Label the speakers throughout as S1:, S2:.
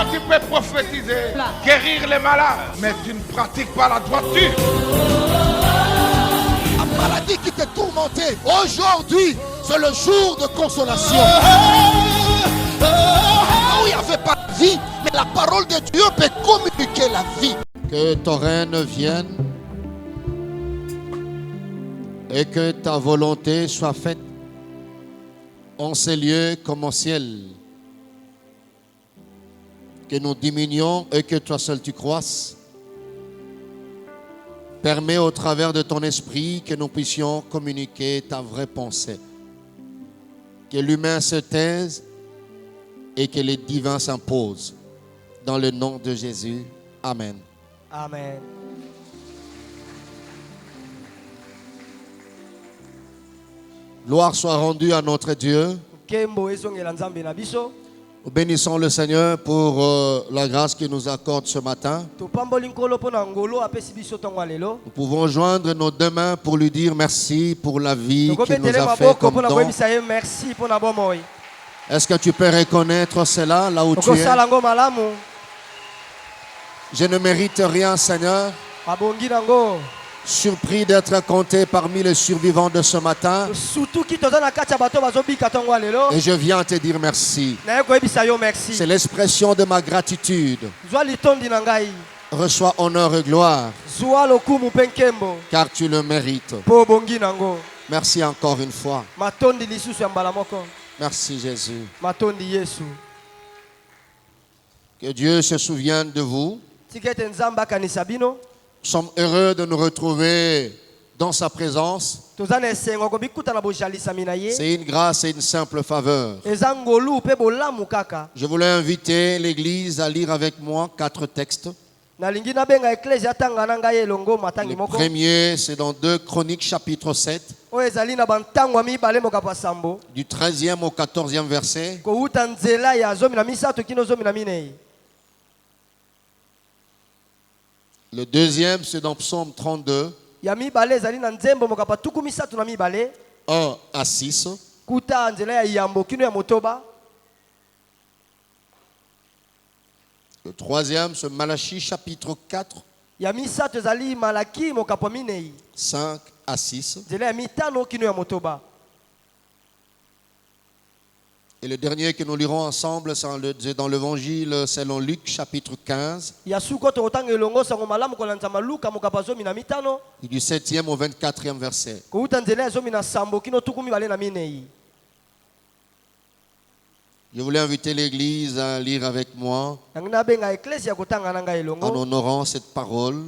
S1: Toi, tu peux prophétiser, guérir les malades, mais tu ne pratiques pas la droiture.
S2: La maladie qui te tourmentait, aujourd'hui, c'est le jour de consolation. Où il n'y avait pas de vie, mais la parole de Dieu peut communiquer la vie. Que ton règne vienne et que ta volonté soit faite en ces lieux comme au ciel. Que nous diminuions et que toi seul tu croisses. Permets au travers de ton esprit que nous puissions communiquer ta vraie pensée. Que l'humain se taise et que les divins s'imposent. Dans le nom de Jésus. Amen.
S3: Amen.
S2: Gloire soit rendue à notre Dieu. Nous bénissons le Seigneur pour la grâce qu'il nous accorde ce matin. Nous pouvons joindre nos deux mains pour lui dire merci pour la vie qu'il nous a fait comme don. Est-ce que tu peux reconnaître cela là où tu es? Je ne mérite rien, Seigneur. Surpris d'être compté parmi les survivants de ce matin. Et je viens te dire merci. C'est l'expression de ma gratitude. Reçois honneur et gloire, car tu le mérites. Merci encore une fois. Merci Jésus. Que Dieu se souvienne de vous. Nous sommes heureux de nous retrouver dans sa présence. C'est une grâce et une simple faveur. Je voulais inviter l'Église à lire avec moi 4 textes. Le premier, c'est dans 2 Chroniques chapitre 7. Du 13e au 14e verset. Le deuxième, c'est dans Psaume 32, 1 à 6. Le troisième, c'est Malachie chapitre 4, 5 à 6. Et le dernier que nous lirons ensemble, c'est dans l'évangile selon Luc chapitre 15. Du 7e au 24e verset. Je voulais inviter l'Église à lire avec moi en honorant cette parole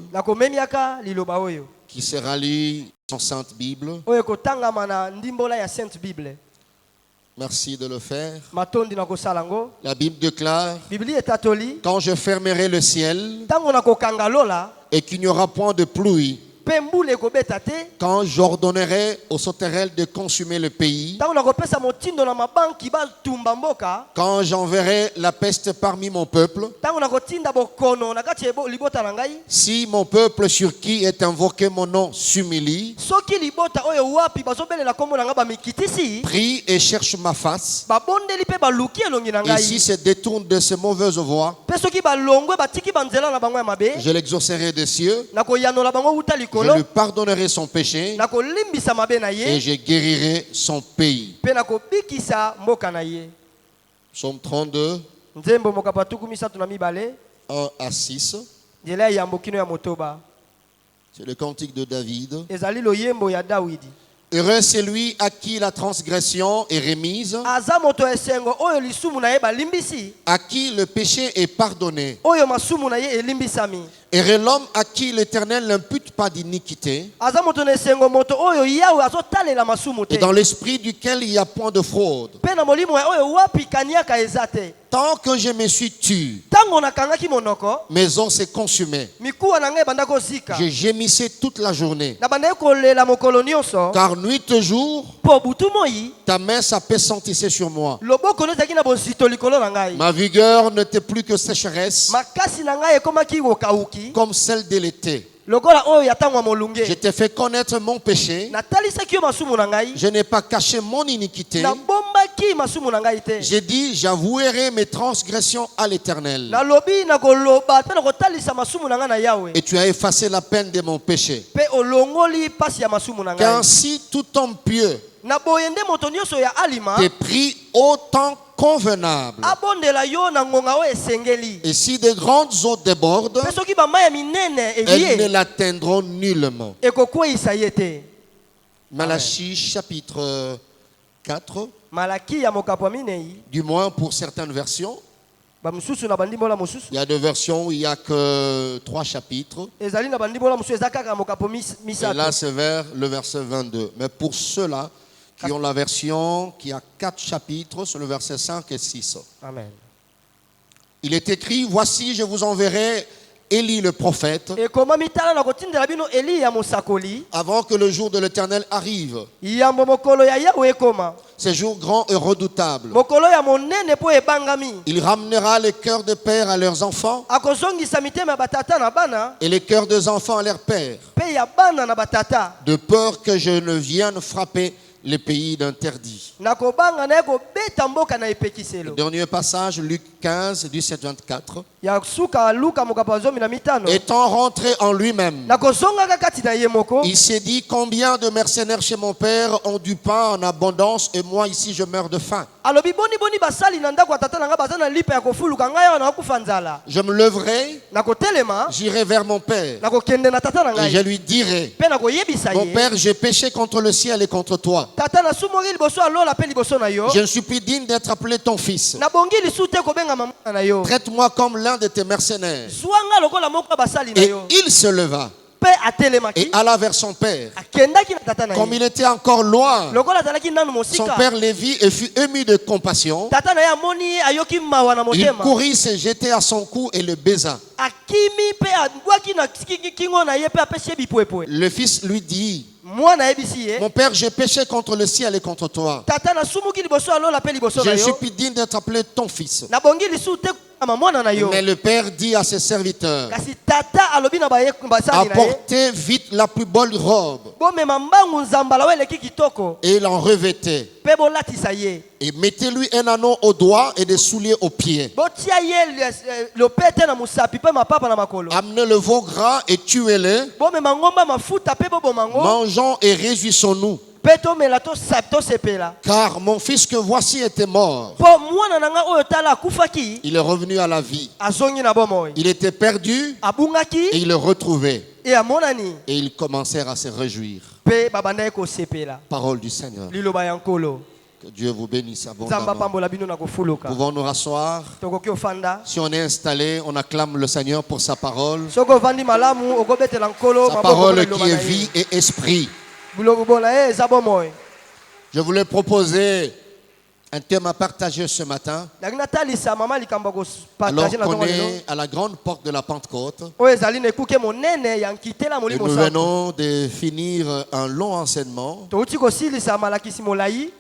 S2: qui sera lue en Sainte Bible. Merci de le faire. La Bible déclare: quand je fermerai le ciel et qu'il n'y aura point de pluie, quand j'ordonnerai aux sauterelles de consumer le pays, quand j'enverrai la peste parmi mon peuple, si mon peuple sur qui est invoqué mon nom s'humilie, prie et cherche ma face, et si se détourne de ses mauvaises voies, je l'exaucerai des cieux, je lui pardonnerai son péché et je guérirai son pays. Psaume 32, 1 à 6. C'est le cantique de David. Heureux c'est lui à qui la transgression est remise, à qui le péché est pardonné. Heureux l'homme à qui l'Éternel n'impute pas d'iniquité, et dans l'esprit duquel il n'y a point de fraude. Tant que je me suis tu, mes os s'est consumé. Je gémissais toute la journée. Car nuit et jour, ta main s'appesantissait sur moi. Ma vigueur n'était plus que sécheresse, comme celle de l'été. Je t'ai fait connaître mon péché. Je n'ai pas caché mon iniquité. J'ai dit, j'avouerai mes transgressions à l'Éternel. Et tu as effacé la peine de mon péché. Qu'ainsi tout homme pieux t'est pris autant convenable. Et si de grandes eaux débordent, elles ne l'atteindront nullement. Malachie chapitre 4, du moins pour certaines versions. Il y a des versions où il n'y a que 3 chapitres. Et là c'est vers le verset 22. Mais pour ceux-là qui ont la version qui a 4 chapitres, c'est le verset 5 et 6. Amen. Il est écrit, voici je vous enverrai Élie le prophète avant que le jour de l'Éternel arrive. Ce jour grand et redoutable. Il ramènera les cœurs de pères à leurs enfants et les cœurs des enfants à leurs pères, de peur que je ne vienne frapper les pays d'interdit. Le dernier passage, Luc 15, 17-24. Étant rentré en lui-même, il s'est dit, combien de mercenaires chez mon père ont du pain en abondance et moi ici je meurs de faim. Je me leverai, j'irai vers mon père et je lui dirai, mon père, j'ai péché contre le ciel et contre toi. Je ne suis plus digne d'être appelé ton fils. Traite-moi comme l'un de tes mercenaires. Et il se leva et alla vers son père. Comme il était encore loin, son père le vit et fut ému de compassion. Il courut, se jeter à son cou et le baisa. Le fils lui dit, mon père, j'ai péché contre le ciel et contre toi. Je ne suis plus digne d'être appelé ton fils. Mais le père dit à ses serviteurs, apportez vite la plus belle robe. Et il en revêtait. Et mettez-lui un anneau au doigt et des souliers aux pieds. Amenez le veau gras et tuez-le. Mangeons et réjouissons-nous. Car mon fils que voici était mort. Il est revenu à la vie. Il était perdu et il le retrouvait. Et ils commencèrent à se réjouir. Parole du Seigneur. Que Dieu vous bénisse abondamment. Pouvons nous rasseoir. Si on est installé, on acclame le Seigneur pour sa parole. Sa parole qui est vie et esprit. Je voulais proposer un thème à partager ce matin. Alors qu'on est à la grande porte de la Pentecôte, et nous venons de finir un long enseignement.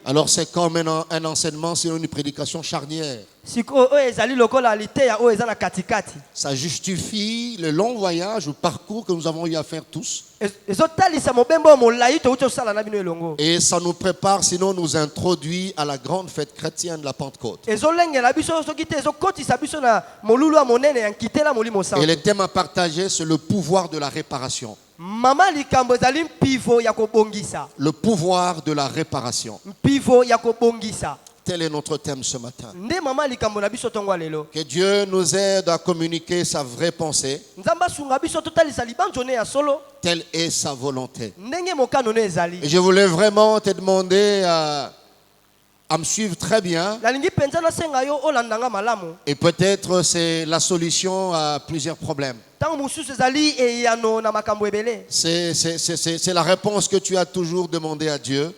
S2: Alors c'est comme un enseignement sur une prédication charnière. Ça justifie le long voyage ou parcours que nous avons eu à faire tous. Et ça nous prépare, sinon nous introduit à la grande fête chrétienne de la Pentecôte. Et le thème à partager, c'est le pouvoir de la réparation. Le pouvoir de la réparation. Tel est notre thème ce matin. Que Dieu nous aide à communiquer sa vraie pensée. Telle est sa volonté. Et je voulais vraiment te demander à me suivre très bien. Et peut-être c'est la solution à plusieurs problèmes. C'est la réponse que tu as toujours demandé à Dieu.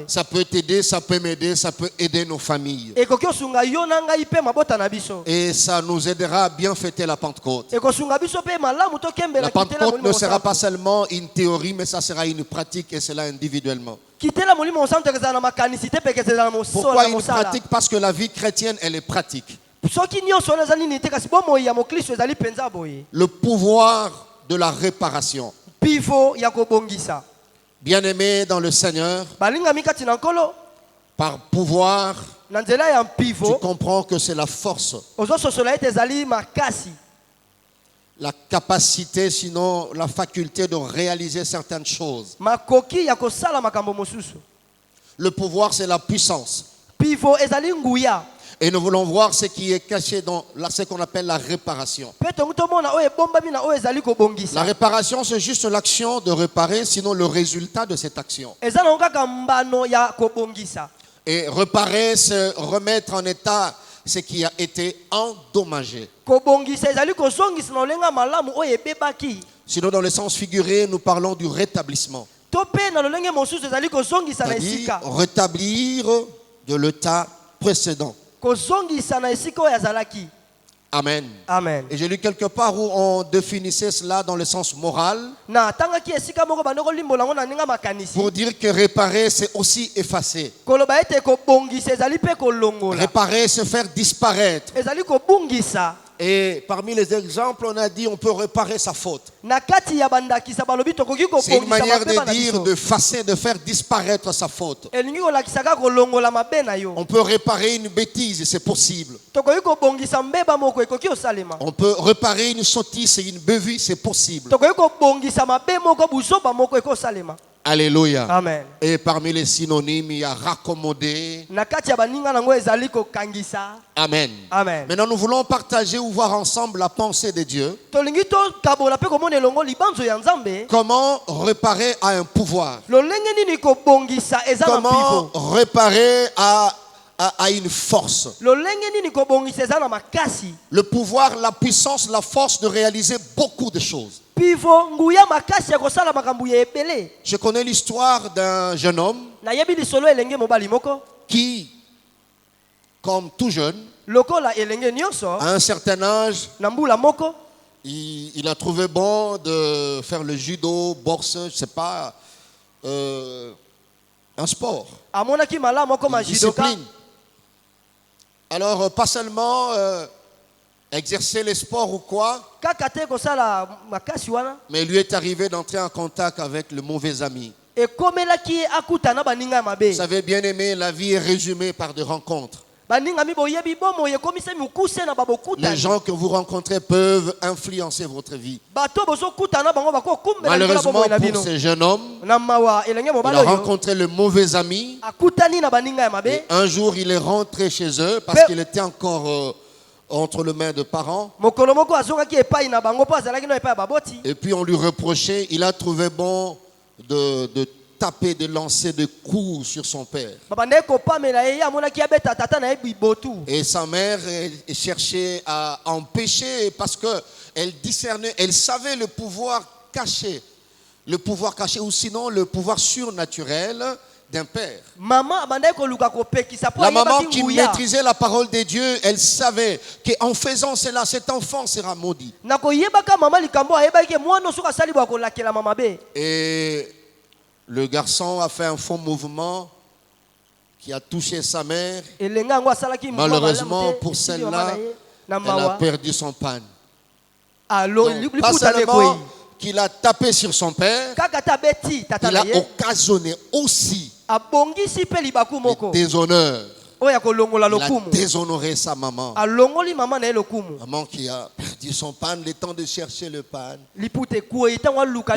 S2: Ça peut t'aider, ça peut m'aider, ça peut aider nos familles. Et ça nous aidera à bien fêter la Pentecôte. La Pentecôte ne sera pas seulement une théorie, mais ça sera une pratique et cela individuellement. Pourquoi une pratique? Parce que la vie chrétienne, elle est pratique. Le pouvoir de la réparation. Bien-aimé dans le Seigneur, par pouvoir, tu comprends que c'est la force, la capacité, sinon la faculté de réaliser certaines choses. Le pouvoir, c'est la puissance. Et nous voulons voir ce qui est caché dans ce qu'on appelle la réparation. La réparation, c'est juste l'action de réparer, sinon le résultat de cette action. Et réparer, c'est remettre en état ce qui a été endommagé. Sinon, dans le sens figuré, nous parlons du rétablissement. C'est-à-dire rétablir de l'état précédent. Amen.
S3: Amen.
S2: Et j'ai lu quelque part où on définissait cela dans le sens moral. Pour dire que réparer, c'est aussi effacer. Réparer, c'est faire disparaître. Et parmi les exemples, on a dit on peut réparer sa faute. C'est une manière de dire, de effacer, de faire disparaître sa faute. On peut réparer une bêtise, c'est possible. On peut réparer une sottise et une beuverie, c'est possible. Alléluia.
S3: Amen.
S2: Et parmi les synonymes, il y a raccommodé. Amen.
S3: Amen.
S2: Maintenant, nous voulons partager ou voir ensemble la pensée de Dieu. Comment réparer à un pouvoir. Comment réparer à une force. Le pouvoir, la puissance, la force de réaliser beaucoup de choses. Je connais l'histoire d'un jeune homme qui, comme tout jeune, à un certain âge, il a trouvé bon de faire le judo, boxe, je ne sais pas, un sport, une discipline. Alors, pas seulement exercer les sports ou quoi, mais il lui est arrivé d'entrer en contact avec le mauvais ami. Vous savez, bien aimé, la vie est résumée par des rencontres. Les gens que vous rencontrez peuvent influencer votre vie. Malheureusement pour ce jeune homme, il a rencontré le mauvais ami. Et un jour, il est rentré chez eux parce qu'il était encore entre les mains de parents. Et puis on lui reprochait, il a trouvé bon de taper, de lancer des coups sur son père. Et sa mère cherchait à empêcher parce qu'elle discernait, elle savait le pouvoir caché ou sinon le pouvoir surnaturel d'un père. La maman qui maîtrisait la parole de Dieu, elle savait qu'en faisant cela, cet enfant sera maudit. Et le garçon a fait un faux mouvement qui a touché sa mère. Malheureusement pour celle-là, elle a perdu son pan. Donc, pas seulement qu'il a tapé sur son père, il a occasionné aussi le déshonneur. Il a déshonoré sa maman. Maman qui a perdu son pan, le temps de chercher le pan. Le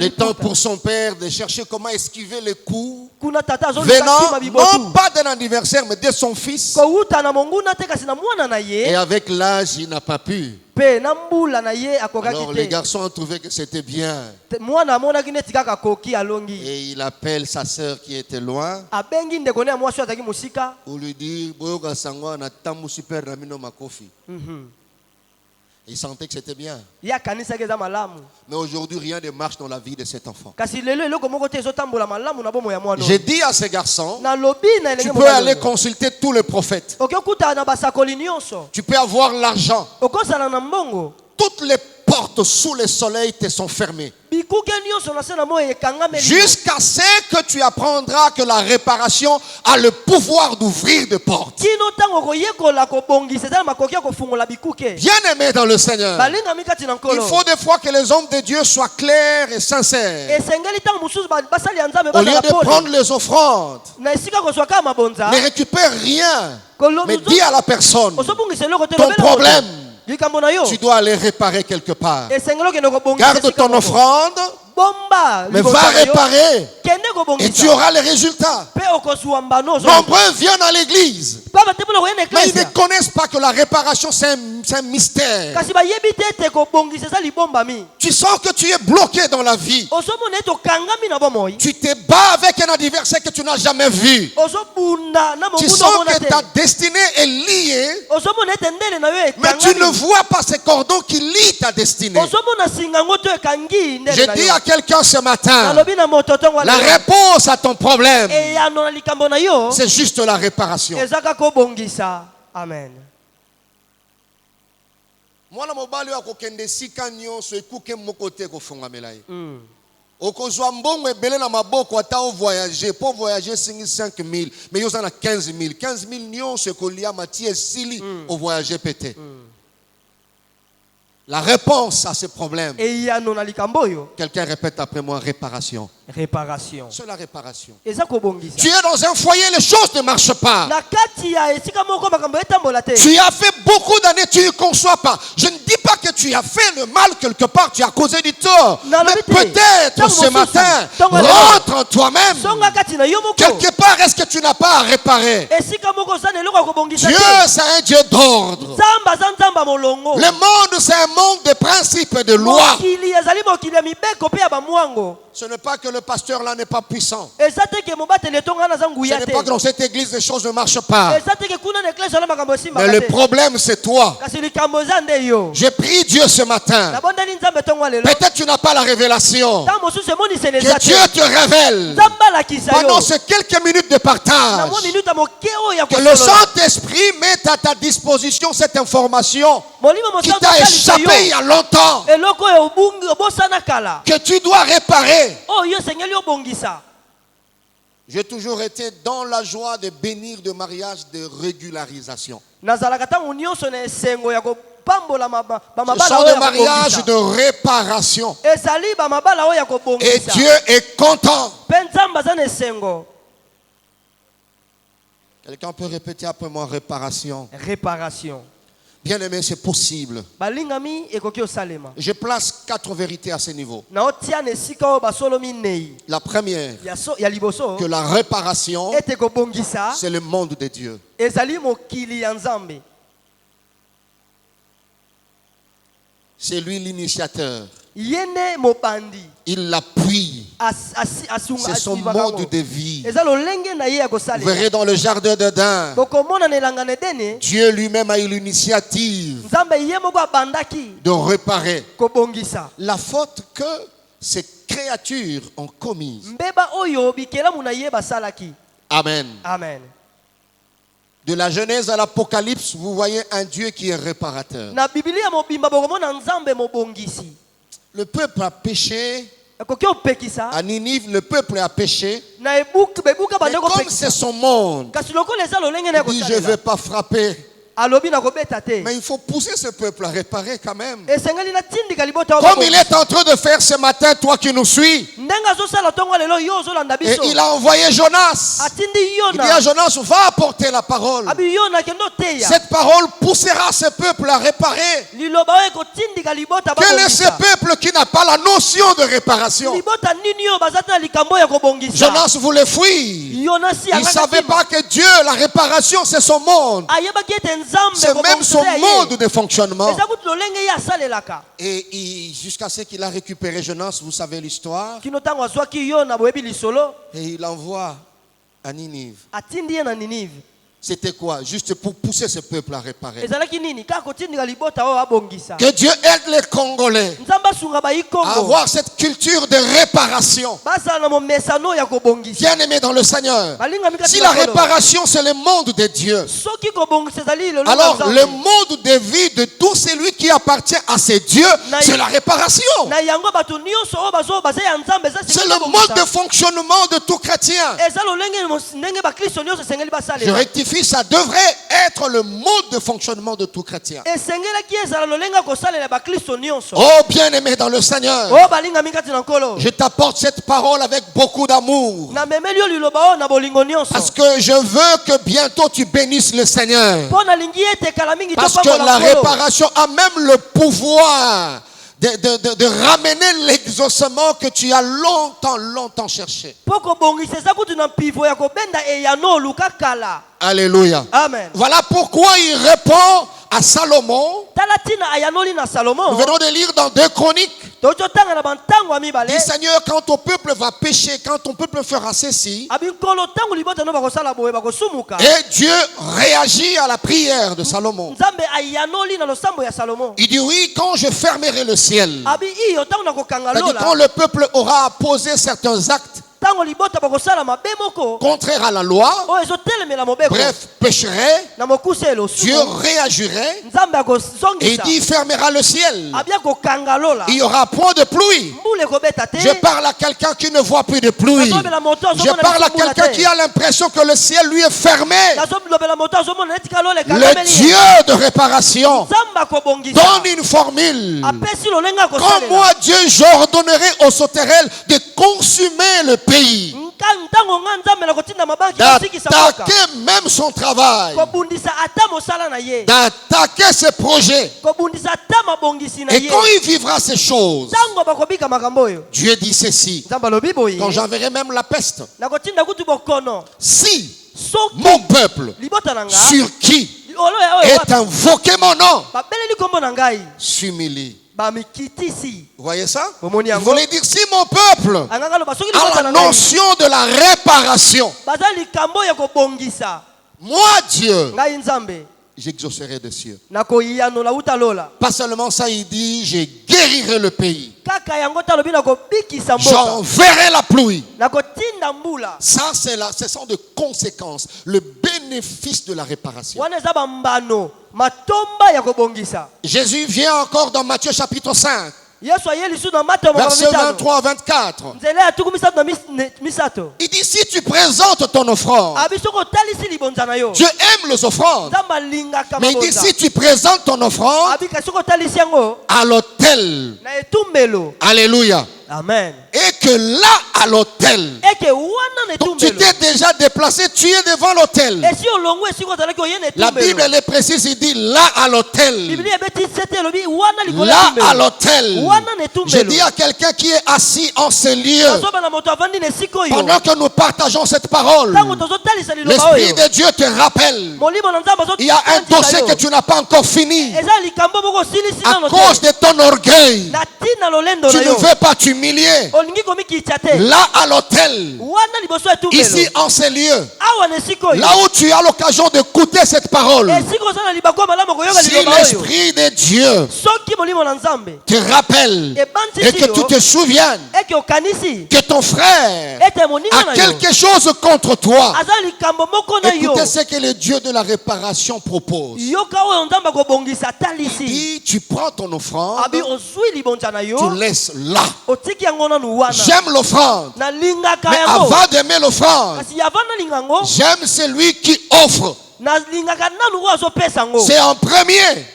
S2: temps pour son père de chercher comment esquiver les coups. Venant non pas d'un anniversaire mais de son fils. Et avec l'âge, il n'a pas pu. Alors les garçons ont trouvé que c'était bien. Et il appelle sa sœur qui était loin. Pour lui dire, il sentait que c'était bien. Mais aujourd'hui, rien ne marche dans la vie de cet enfant. J'ai dit à ces garçons, tu peux aller consulter tous les prophètes. Tu peux avoir l'argent. Toutes les portes sous le soleil te sont fermées. Jusqu'à ce que tu apprendras que la réparation a le pouvoir d'ouvrir des portes. Bien-aimé dans le Seigneur, il faut des fois que les hommes de Dieu soient clairs et sincères. Au lieu de prendre les offrandes, ne récupère rien, mais dis à la personne, ton problème, tu dois aller réparer quelque part. Garde ton offrande, mais va réparer et tu auras les résultats. Nombreux viennent à l'église, mais ils ne connaissent pas que la réparation c'est un mystère. Tu sens que tu es bloqué dans la vie. Tu te bats avec un adversaire que tu n'as jamais vu. Tu sens que ta destinée est liée, mais tu ne vois pas ces cordons qui lient ta destinée. Je dis à quelqu'un ce matin, la réponse à ton problème, c'est juste la réparation.
S3: Amen.
S2: Mwana mobali wa kokende sika nyonso ekuke mokote kofungamela ye. Okozwa mbongo ebele na maboko ata o voyager, pour voyager 5 000, mais yoza na 15 000. 15 000 nyonso ekolia matie sili au voyager pété. La réponse à ce problème. Quelqu'un répète après moi, réparation.
S3: Réparation.
S2: C'est la réparation. Tu es dans un foyer, les choses ne marchent pas. Tu as fait beaucoup d'années, tu ne conçois pas. Je ne dis pas que tu as fait le mal quelque part, tu as causé du tort. Mais peut-être ce matin, rentre en toi-même. Quelque part, est-ce que tu n'as pas à réparer? Dieu, c'est un Dieu d'ordre. Le monde, c'est un monde de principes et de lois. Ce n'est pas que le pasteur là n'est pas puissant. Ce n'est pas que dans cette église les choses ne marchent pas. Mais le problème c'est toi. Je prie Dieu ce matin. Peut-être tu n'as pas la révélation. Que Dieu te révèle pendant ces quelques minutes de partage. Que le Saint-Esprit mette à ta disposition cette information qui t'a échappé il y a longtemps. Que tu dois réparer. J'ai toujours été dans la joie de bénir de mariage de régularisation. Ce sont des mariages de réparation. Et Dieu est content. Quelqu'un peut répéter après moi réparation.
S3: Réparation.
S2: Bien aimé, c'est possible. Je place 4 vérités à ce niveau. La première, que la réparation, c'est le monde de Dieu. C'est lui l'initiateur. Il l'appuie. C'est son monde de vie. Vous verrez dans le jardin d'Éden, Dieu lui-même a eu l'initiative de réparer la faute que ces créatures ont commise. Amen.
S3: Amen.
S2: De la Genèse à l'Apocalypse, vous voyez un Dieu qui est réparateur. Le peuple a péché. À Ninive, le peuple a péché. Mais comme c'est son monde, il dit je ne vais pas frapper. Mais il faut pousser ce peuple à réparer quand même. Comme il est en train de faire ce matin, toi qui nous suis. Et il a envoyé Jonas. Il dit à Jonas, va apporter la parole. Cette parole poussera ce peuple à réparer. Quel est ce peuple qui n'a pas la notion de réparation? Jonas voulait fuir. Il ne savait pas que Dieu, la réparation, c'est son monde. C'est même son mode de fonctionnement. Et jusqu'à ce qu'il a récupéré Jonas, vous savez l'histoire. Et il envoie à Ninive. C'était quoi? Juste pour pousser ce peuple à réparer. Que Dieu aide les Congolais à avoir cette culture de réparation. Bien aimé dans le Seigneur. Si la réparation c'est le monde de Dieu, alors le monde de vie de tout celui qui qui appartient à ces dieux, c'est la réparation. C'est le mode de fonctionnement de tout chrétien. Je rectifie, ça devrait être le mode de fonctionnement de tout chrétien. Oh bien-aimé dans le Seigneur, je t'apporte cette parole avec beaucoup d'amour. Parce que je veux que bientôt tu bénisses le Seigneur. Parce que la réparation a même le pouvoir de ramener l'exaucement que tu as longtemps cherché. Alléluia.
S3: Amen.
S2: Voilà pourquoi il répond à Salomon. Nous venons de lire dans 2 Chroniques. Dit Seigneur, quand ton peuple va pécher, quand ton peuple fera ceci, et Dieu réagit à la prière de Salomon. Il dit oui, quand je fermerai le ciel, c'est-à-dire quand le peuple aura posé certains actes contraire à la loi, bref, pécherait, Dieu réagirait et il dit il fermera le ciel. Il n'y aura point de pluie. Je parle à quelqu'un qui ne voit plus de pluie. Je parle à quelqu'un qui a l'impression que le ciel lui est fermé. Le Dieu de réparation donne une formule. Quand moi Dieu j'ordonnerai aux sauterelles de consumer le pays, d'attaquer même son travail, d'attaquer ses projets. Et quand il vivra ces choses, Dieu dit ceci: quand j'enverrai même la peste, si mon peuple sur qui est invoqué mon nom s'humilie. Vous voyez ça? Il voulait dire si mon peuple a la notion de la réparation, moi Dieu, j'exaucerai des cieux. Pas seulement ça, il dit je guérirai le pays. J'enverrai la pluie. Ça, ce sont des conséquences, le bénéfice de la réparation. Jésus vient encore dans Matthieu chapitre 5. Verset 23 à 24. Il dit si tu présentes ton offrande, Dieu aime les offrandes, mais il dit si tu présentes ton offrande à l'autel, alléluia,
S3: amen,
S2: et que là à l'autel, donc tu t'es déjà déplacé, tu es devant l'autel. La Bible elle est précise, il dit là à l'autel, là à l'autel. Je dis à quelqu'un qui est assis en ce lieu, pendant que nous partageons cette parole, l'Esprit de Dieu te rappelle, il y a un dossier que tu n'as pas encore fini à cause de ton orgueil. Tu ne veux pas t'humilier. Là à l'autel, ici en ces lieux, là où tu as l'occasion d'écouter cette parole, si l'Esprit de Dieu te rappelle et que tu te souviennes que ton frère a quelque chose contre toi, écoutez ce que le Dieu de la réparation propose. Il dit tu prends ton offrande, tu laisses là. J'aime l'offrande, mais avant d'aimer l'offrande, j'aime celui qui offre. C'est en premier.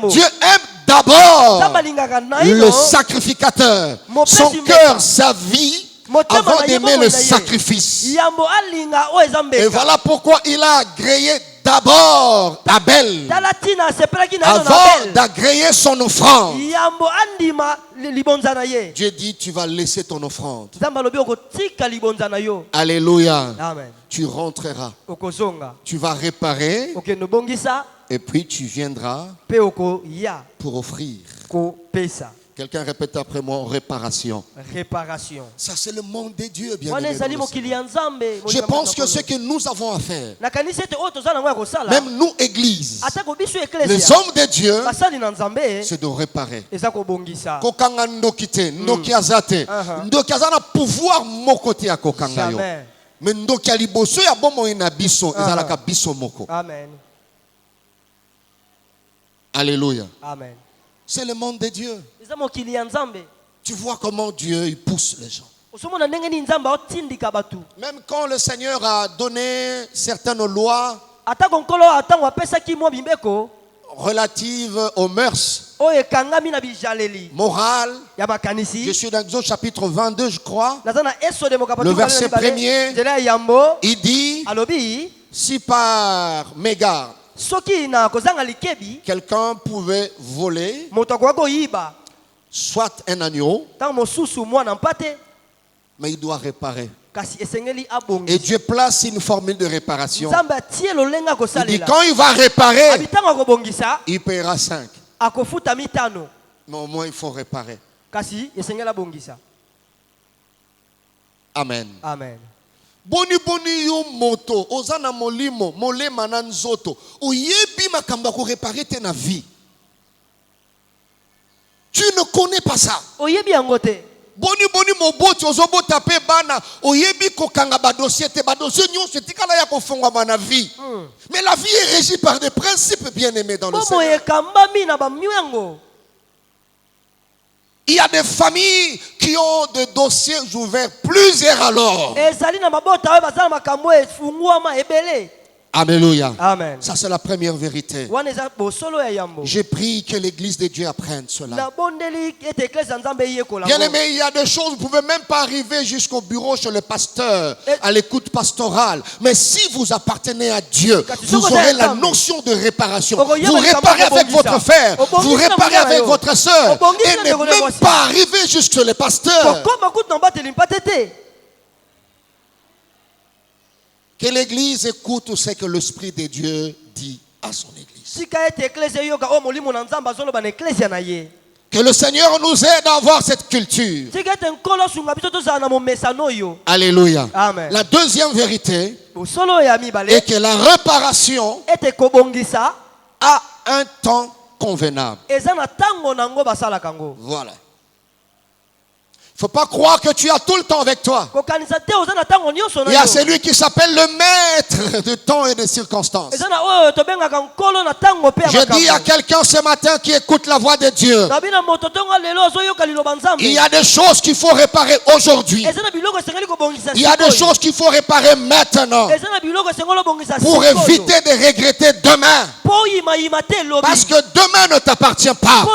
S2: Dieu aime d'abord le sacrificateur, son cœur, sa vie, avant d'aimer le sacrifice. Et voilà pourquoi il a agréé d'abord Abel avant d'agréer son offrande. Dieu dit tu vas laisser ton offrande. Alléluia.
S3: Amen.
S2: Tu rentreras, tu vas réparer et puis tu viendras pour offrir. Quelqu'un répète après moi, réparation.
S3: Réparation.
S2: Ça c'est le monde de Dieu, bien aimé. Je pense que ce que nous avons à faire, même nous églises, les hommes de Dieu, c'est de réparer. Kokanga ndokite, ndoki azate, ndoki azana pouvoir mokote ya kokanga yo. Mais ndoki aliboso ya bomo ina biso, ezalaka biso moko.
S3: Amen.
S2: Alléluia.
S3: Amen.
S2: C'est le monde de Dieu. Tu vois comment Dieu il pousse les gens. Même quand le Seigneur a donné certaines lois relatives aux mœurs morales, je suis dans Exode chapitre 22, je crois. Le verset 1er, il dit, si par mégarde quelqu'un pouvait voler soit un agneau, mais il doit réparer. Et Dieu place une formule de réparation. Il dit quand il va réparer, il paiera 5. Mais au moins il faut réparer. Amen.
S3: Amen.
S2: Boni boni yo moto ozana molimo molema na nzoto oyebi makamba ko réparer te na vie. Tu ne connais pas ça.
S3: Oyebi angote.
S2: Boni boni moboti ozobota pe bana oyebi ko kanga ba dossier te ba dossier nyonso tikala ya ko fongwa na vie. Mais la vie est régie par des principes bien-aimés dans le Seigneur. Il y a des familles qui ont des dossiers ouverts plusieurs alors. Alléluia.
S3: Amen.
S2: Ça c'est la première vérité. J'ai pris que l'église de Dieu apprenne cela. Bien aimé, il y a des choses, vous ne pouvez même pas arriver jusqu'au bureau chez le pasteur, à l'écoute pastorale. Mais si vous appartenez à Dieu, vous aurez la notion de réparation. Vous réparez avec votre frère, vous réparez avec votre soeur. Et ne même pas arriver jusqu'à le pasteur. Que l'église écoute ce que l'Esprit de Dieu dit à son église. Que le Seigneur nous aide à avoir cette culture. Alléluia.
S3: Amen.
S2: La deuxième vérité est que la réparation a un temps convenable. Voilà. Il ne faut pas croire que tu as tout le temps avec toi. Il y a celui qui s'appelle le maître de temps et de circonstances. Je dis à quelqu'un ce matin qui écoute la voix de Dieu, il y a des choses qu'il faut réparer aujourd'hui. Il y a des choses qu'il faut réparer maintenant pour éviter de regretter demain. Parce que demain ne t'appartient pas.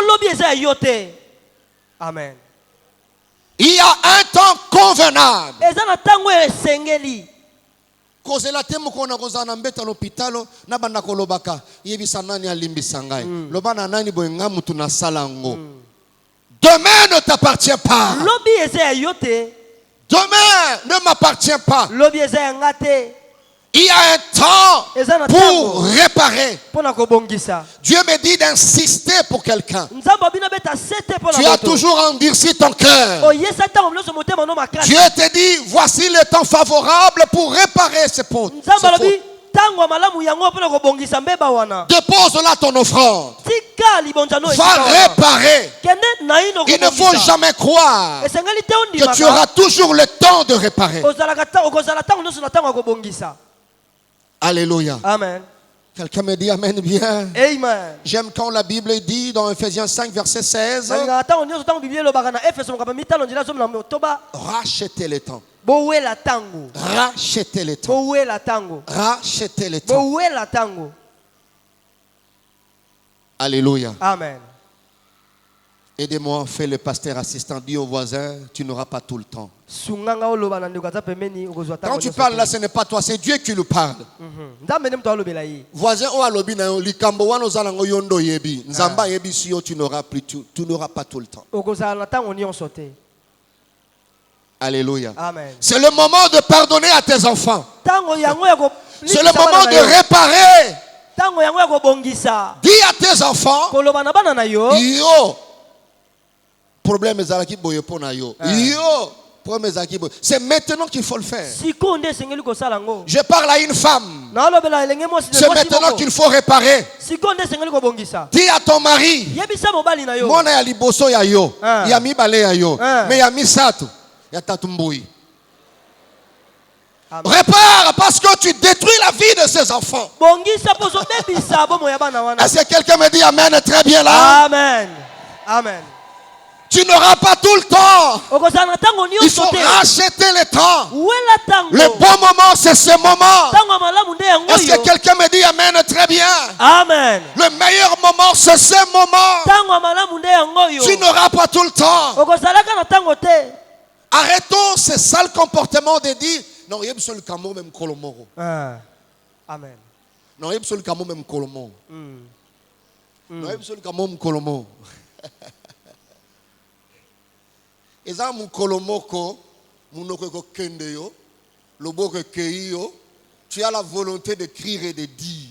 S3: Amen.
S2: Il y a un temps convenable. Kozela temu kona kozana mbeta l'hôpital na banda kolobaka yebisa nani alimbisa ngai lobana nani boyenga mutu na salango. Demain ne t'appartient pas. Demain ne m'appartient pas. Il y a un temps pour réparer. Dieu me dit d'insister pour quelqu'un. Tu as toujours endurci ton cœur. Dieu te dit, voici le temps favorable pour réparer ce fautes. Dépose là ton offrande. Va réparer. Il ne faut jamais croire que tu auras toujours le temps de réparer. Alléluia.
S3: Amen.
S2: Quelqu'un me dit Amen bien.
S3: Amen.
S2: J'aime quand la Bible dit dans Ephésiens 5 verset 16. Rachetez le temps. Rachetez le temps. Rachetez le temps. Alléluia.
S3: Amen.
S2: Aidez-moi, fais le pasteur assistant, dis au voisin, tu n'auras pas tout le temps. Quand tu parles là, ce n'est pas toi, c'est Dieu qui lui parle. Voisin, tu n'auras pas tout le temps. Alléluia. C'est le moment de pardonner à tes enfants. C'est le moment de réparer. Dis à tes enfants, yo. Problème ezalaki boye pona yo. Yo, problème ezalaki boye. C'est maintenant qu'il faut le faire. Je parle à une femme. C'est maintenant qu'il faut réparer. Dis à ton mari. Mona ya liboso ya yo. Ya mibale ya yo. Mais ya misato ya tatumbui. Répare parce que tu détruis la vie de ses enfants. Est-ce que quelqu'un me dit Amen très bien là?
S3: Amen. Amen.
S2: Tu n'auras pas tout le temps. Il faut racheter le temps. Le bon moment, c'est ce moment. Est-ce que quelqu'un me dit Amen très bien?
S3: Amen.
S2: Le meilleur moment, c'est ce moment. Tu n'auras pas tout le temps. Arrêtons ce sale comportement de dire non, il y a besoin de camo même colomoro.
S3: Amen.
S2: Non, il y a besoin de camo même colomoro. Non, il y a besoin de camo même colomoro. Eza mukolomoko munoko kende yo loboko keio, tu as la volonté d'écrire et de dire.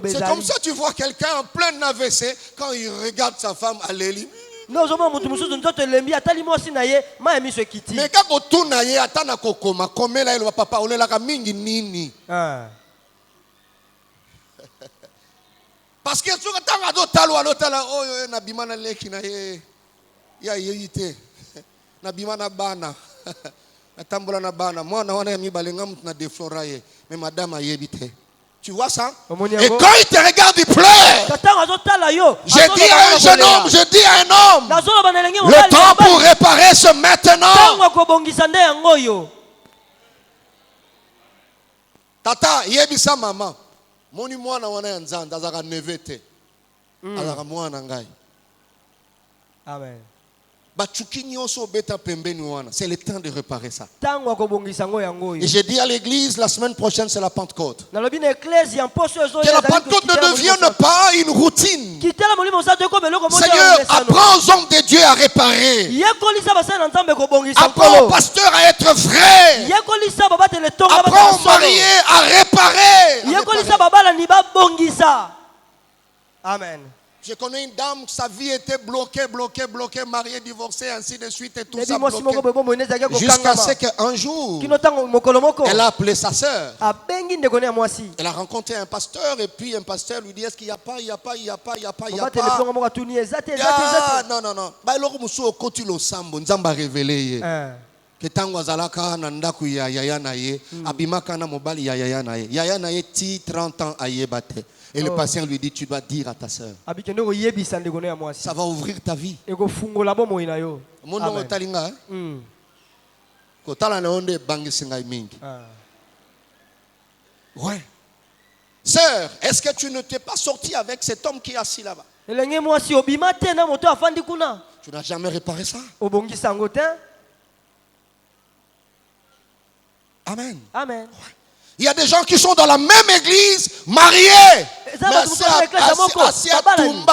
S2: C'est comme ça tu vois quelqu'un en plein AVC quand il regarde sa femme à l'élite. Mais quand on tourne aye atana kokoma komela ile papa olelaka mingi nini. Parce que tu tanga do talo alotala oyo na bimana leki na ye. Ya yeyite na bimana bana na tambola na bana mwana wana mi balenga mtu na deflora ye mais madame ayebite. Tu vois ça? Et quand il te regarde, il pleure. Je dis à un jeune homme, je dis à un homme, le temps pour réparer c'est maintenant. Tata, yebisa maman. Moni mwana wana ya nzanda azaka nevete. Azaka mwana ngai.
S3: Amen.
S2: C'est le temps de réparer ça. Et j'ai dit à l'église, la semaine prochaine, c'est la Pentecôte. Que la Pentecôte ne devienne pas une routine. Seigneur, apprends aux hommes de Dieu à réparer. Apprends aux pasteurs à être vrais. Apprends aux mariés à réparer.
S3: Amen.
S2: Je connais une dame, sa vie était bloquée, mariée, divorcée, ainsi de suite, et tout ça bloqué. Jusqu'à ce qu'un jour, elle a appelé sa sœur. Elle a rencontré un pasteur, et puis un pasteur lui dit, est-ce qu'il n'y a pas. Non. Bah, alors, monsieur, au côté de Sambo, nous avons révélé. Que tango azalaka na ndaku ya yaya na ye abimaka na mobali ya yaya na ye ti 30 ans ayebate. Et le patient lui dit, tu dois dire à ta sœur. Ça va ouvrir ta vie. Ouais. Sœur, est-ce que tu ne t'es pas sorti avec cet homme qui est assis là-bas? Tu n'as jamais réparé ça? Amen.
S3: Amen.
S2: Il y a des gens qui sont dans la même église, mariés. Mais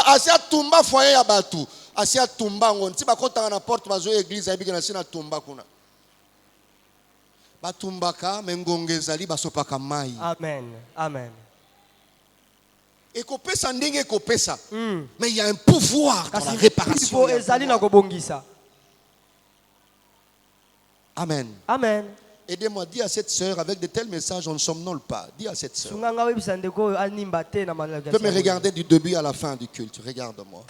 S2: Asia Tumba foyer ya batu. Asia Tumba ngonti bakota na porte bazo église abiki na sina Tumba kuna. Batumbaka mengongezali basopaka mai.
S3: Amen. Amen.
S2: Et kopesa ndenge kopesa. Mais il y a un pouvoir dans la réparation. Amen.
S3: Amen.
S2: Aidez-moi, dis à cette sœur, avec de tels messages, on ne somnole pas. Dis à cette sœur. Tu peux me regarder du début à la fin du culte. Regarde-moi.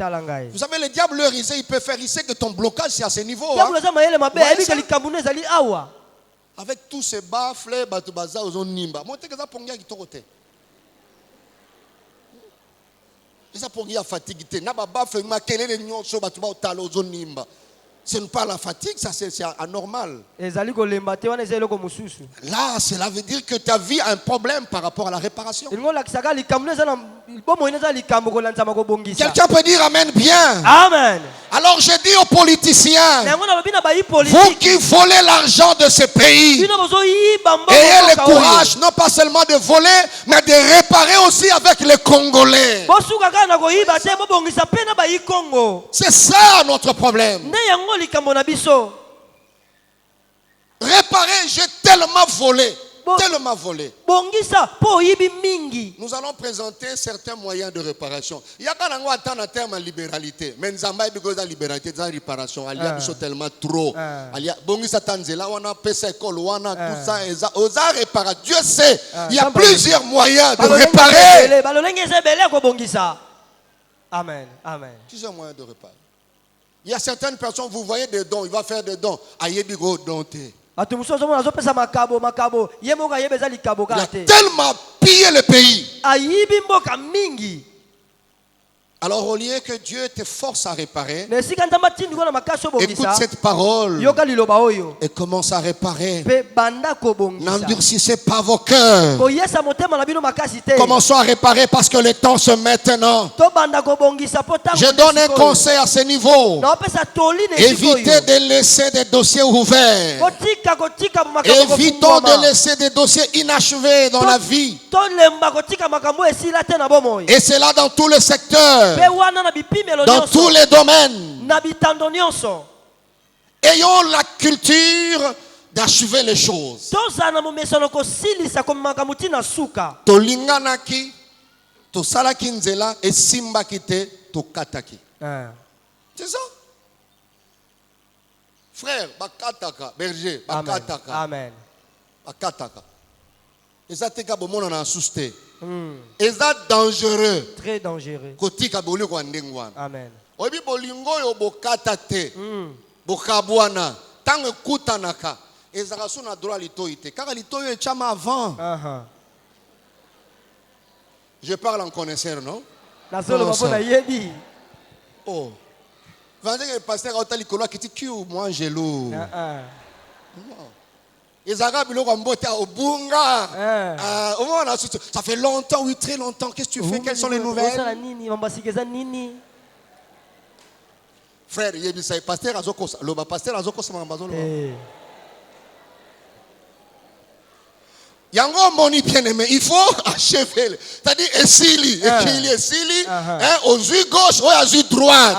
S2: Vous savez, le diable, il peut faire ici que ton blocage, c'est à ce niveau. Hein? Avec tous ces baffles, batubaza, aux nimba. Moi, tu as pongia qui t'orote. Tu as pongia fatigué. N'a pas baffle, ma quelle est l'union sur batuba au talo, aux nimba. Ce n'est pas la fatigue, ça c'est anormal. Là, cela veut dire que ta vie a un problème par rapport à la réparation. Quelqu'un peut dire Amen bien.
S3: Amen.
S2: Alors je dis aux politiciens, vous qui volez l'argent de ce pays, ayez le courage non pas seulement de voler, mais de réparer aussi avec les Congolais. C'est ça notre problème. Réparer, j'ai tellement volé. Tellement volé. Nous allons présenter certains moyens de réparation. Il y a un terme de libéralité. Mais nous avons la libéralité, la réparation. Il y a tellement trop. Dieu sait, il y a plusieurs moyens de réparer.
S3: Amen. Amen.
S2: Plusieurs moyens de réparer. Il y a certaines personnes, vous voyez des dons, il va faire des dons. Ayebigo donté. Il a tellement pillé le pays. Alors au lieu que Dieu te force à réparer, écoute cette parole et commence à réparer. N'endurcissez pas vos cœurs. Commençons à réparer parce que le temps se met maintenant. Je donne un conseil à ce niveau. Évitez de laisser des dossiers ouverts. Évitons de laisser des dossiers inachevés dans la vie. Et c'est là dans tous les secteurs. Dans tous les domaines. Ayons la culture d'achever les choses. Tolinganaki, tosalaki nzela et simbaki te tokataki. C'est ça. Frère, bakataka, berger, bakataka. Amen. Bakataka. Et ça te kabomona na asuste. Et ça dangereux.
S3: Très dangereux.
S2: Kotika boli kwa ndengwana.
S3: Amen.
S2: Obi bolingo yo bokata te. Bokabwana. Tango kutanaka. Ezaka sona droit litoyi te. Kaka litoyi chama avant. Je parle en connaisseur, non? Oh. Vendez que le pasteur a dit que tu moi jaloux. Ça fait longtemps, oui, très longtemps. Qu'est-ce que tu fais? Quelles sont les nouvelles? Frère, il y a le pasteur Azokos. Le pasteur Azokos Mambazolo. Yango moni bien aimé, il faut achever. C'est-à-dire, Essili, Essili, aux yeux gauche ou aux yeux droite.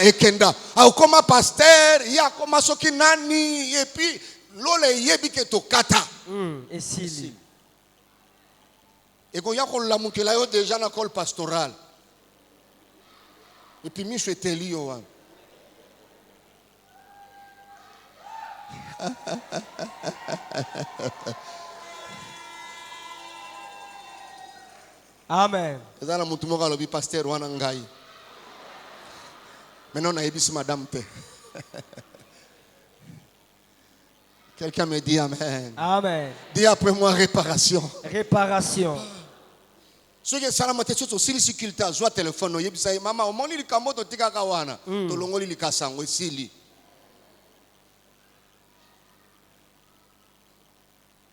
S2: Et Kenda. Alors, comme pasteur, il y a comme Soki Nani, et puis, l'ole yebi ke to kata.
S3: Essili.
S2: Et quand il y a qu'on l'a monté là, déjà dans l'école pastorale. Et puis, je suis télé.
S3: Amen.
S2: Maintenant, on a ébissé madame. Quelqu'un me dit Amen.
S3: Amen.
S2: Dis après moi réparation.
S3: Réparation.
S2: Ceux qui sont aussi difficulté à jouer téléphone, maman, au moment où il y a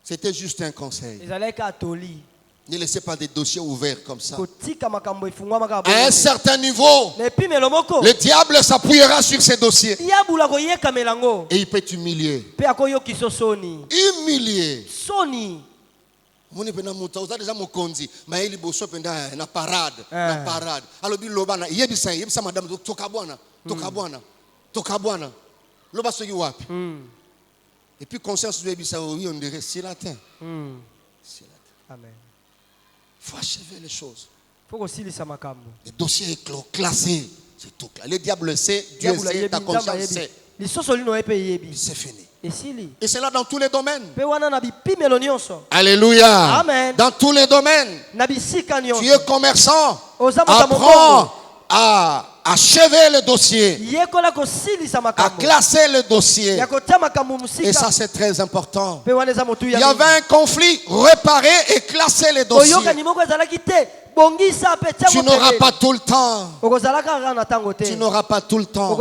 S2: c'était juste un conseil. Ne laissez pas des dossiers ouverts comme ça. À un certain niveau, le diable s'appuiera sur ces dossiers. Et il peut t'humilier. Humilier. Moni pena muta uzali za mokonzi maeli boso penda na parade alors bi lobana yebisa madame toka bwana loba soki wapi et puis conscience de yebisa oui on dirait c'est latin.
S3: Amen.
S2: Faut achever les choses.
S3: Faut aussi les
S2: les dossiers classés, c'est tout là. Le diable sait, Dieu sait, ta conscience sait. C'est fini. Et c'est là dans tous les domaines. Alléluia.
S3: Amen.
S2: Dans tous les domaines. Tu es commerçant. Apprends à achever le dossier. À classer le dossier. Et ça c'est très important. Il y avait un conflit, réparer et classer les dossiers. Tu n'auras pas tout le temps. Tu n'auras pas tout le temps.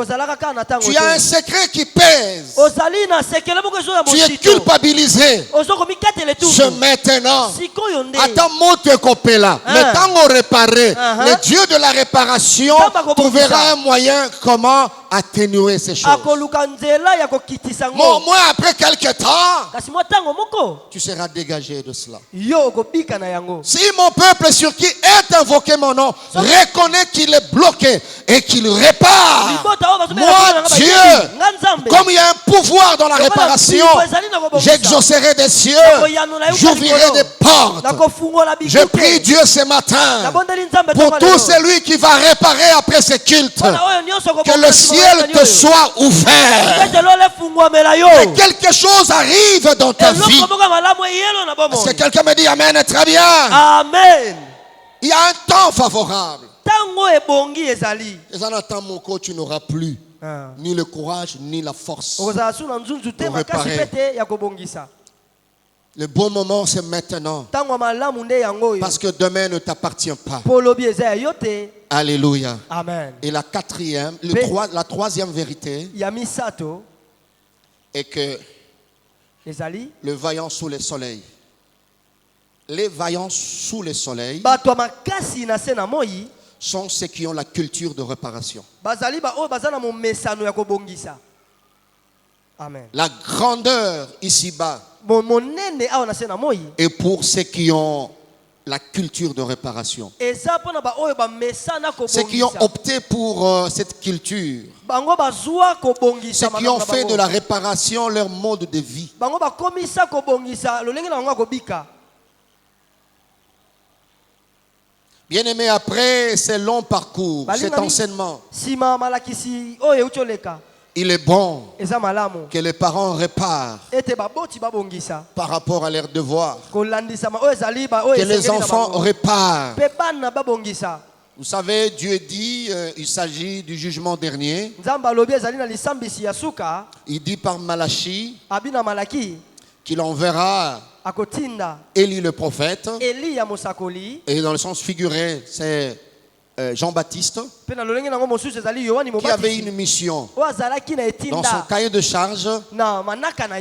S2: Tu as un secret qui pèse. Tu es culpabilisé. Ce maintenant, attends moto kopela. Le temps réparer. Le Dieu de la réparation trouvera un moyen comment atténuer ces choses. Moi après quelques temps, tu seras dégagé de cela. Si mon peuple sur qui est invoqué mon nom reconnaît qu'il est bloqué et qu'il répare, moi Dieu, comme il y a un pouvoir dans la réparation, j'exaucerai des cieux, j'ouvrirai des portes. Je prie Dieu ce matin pour tout celui qui va réparer après ce culte, que le ciel te soit ouvert, que quelque chose arrive dans ta vie. Est-ce que quelqu'un me dit Amen? Très bien.
S3: Amen.
S2: Il y a un temps favorable. Et en attendant mon coach, tu n'auras plus. ni le courage, ni la force de réparer. Le bon moment, c'est maintenant. Parce que demain ne t'appartient pas. Alléluia.
S3: Amen.
S2: Et la troisième vérité est que le vaillant sous le soleil. Les vaillants sous le soleil sont ceux qui ont la culture de réparation.
S3: Amen.
S2: La grandeur ici-bas est pour ceux qui ont la culture de réparation. Ceux qui ont opté pour cette culture. Ceux qui ont fait de la réparation leur mode de vie. Bien-aimé, après ce long parcours, cet enseignement, il est bon que les parents réparent par rapport à leurs devoirs. Que les enfants réparent. Vous savez, Dieu dit, il s'agit du jugement dernier. Il dit par Malachie qu'il enverra Élie le prophète. Et dans le sens figuré, c'est Jean-Baptiste qui avait une mission. Dans son cahier de charge,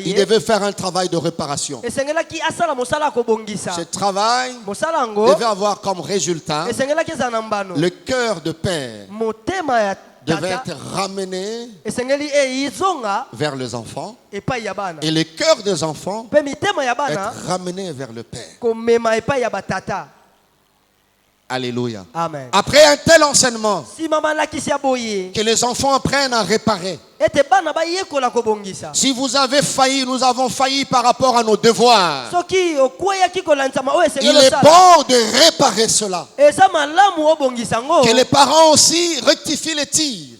S2: il devait faire un travail de réparation. Ce travail devait avoir comme résultat le cœur de père devait être ramené vers les enfants et le cœur des enfants être ramené vers le père. Alléluia.
S3: Amen.
S2: Après un tel enseignement, que les enfants apprennent à réparer. Si vous avez failli, nous avons failli par rapport à nos devoirs. Il est bon de réparer cela. Que les parents aussi rectifient les tirs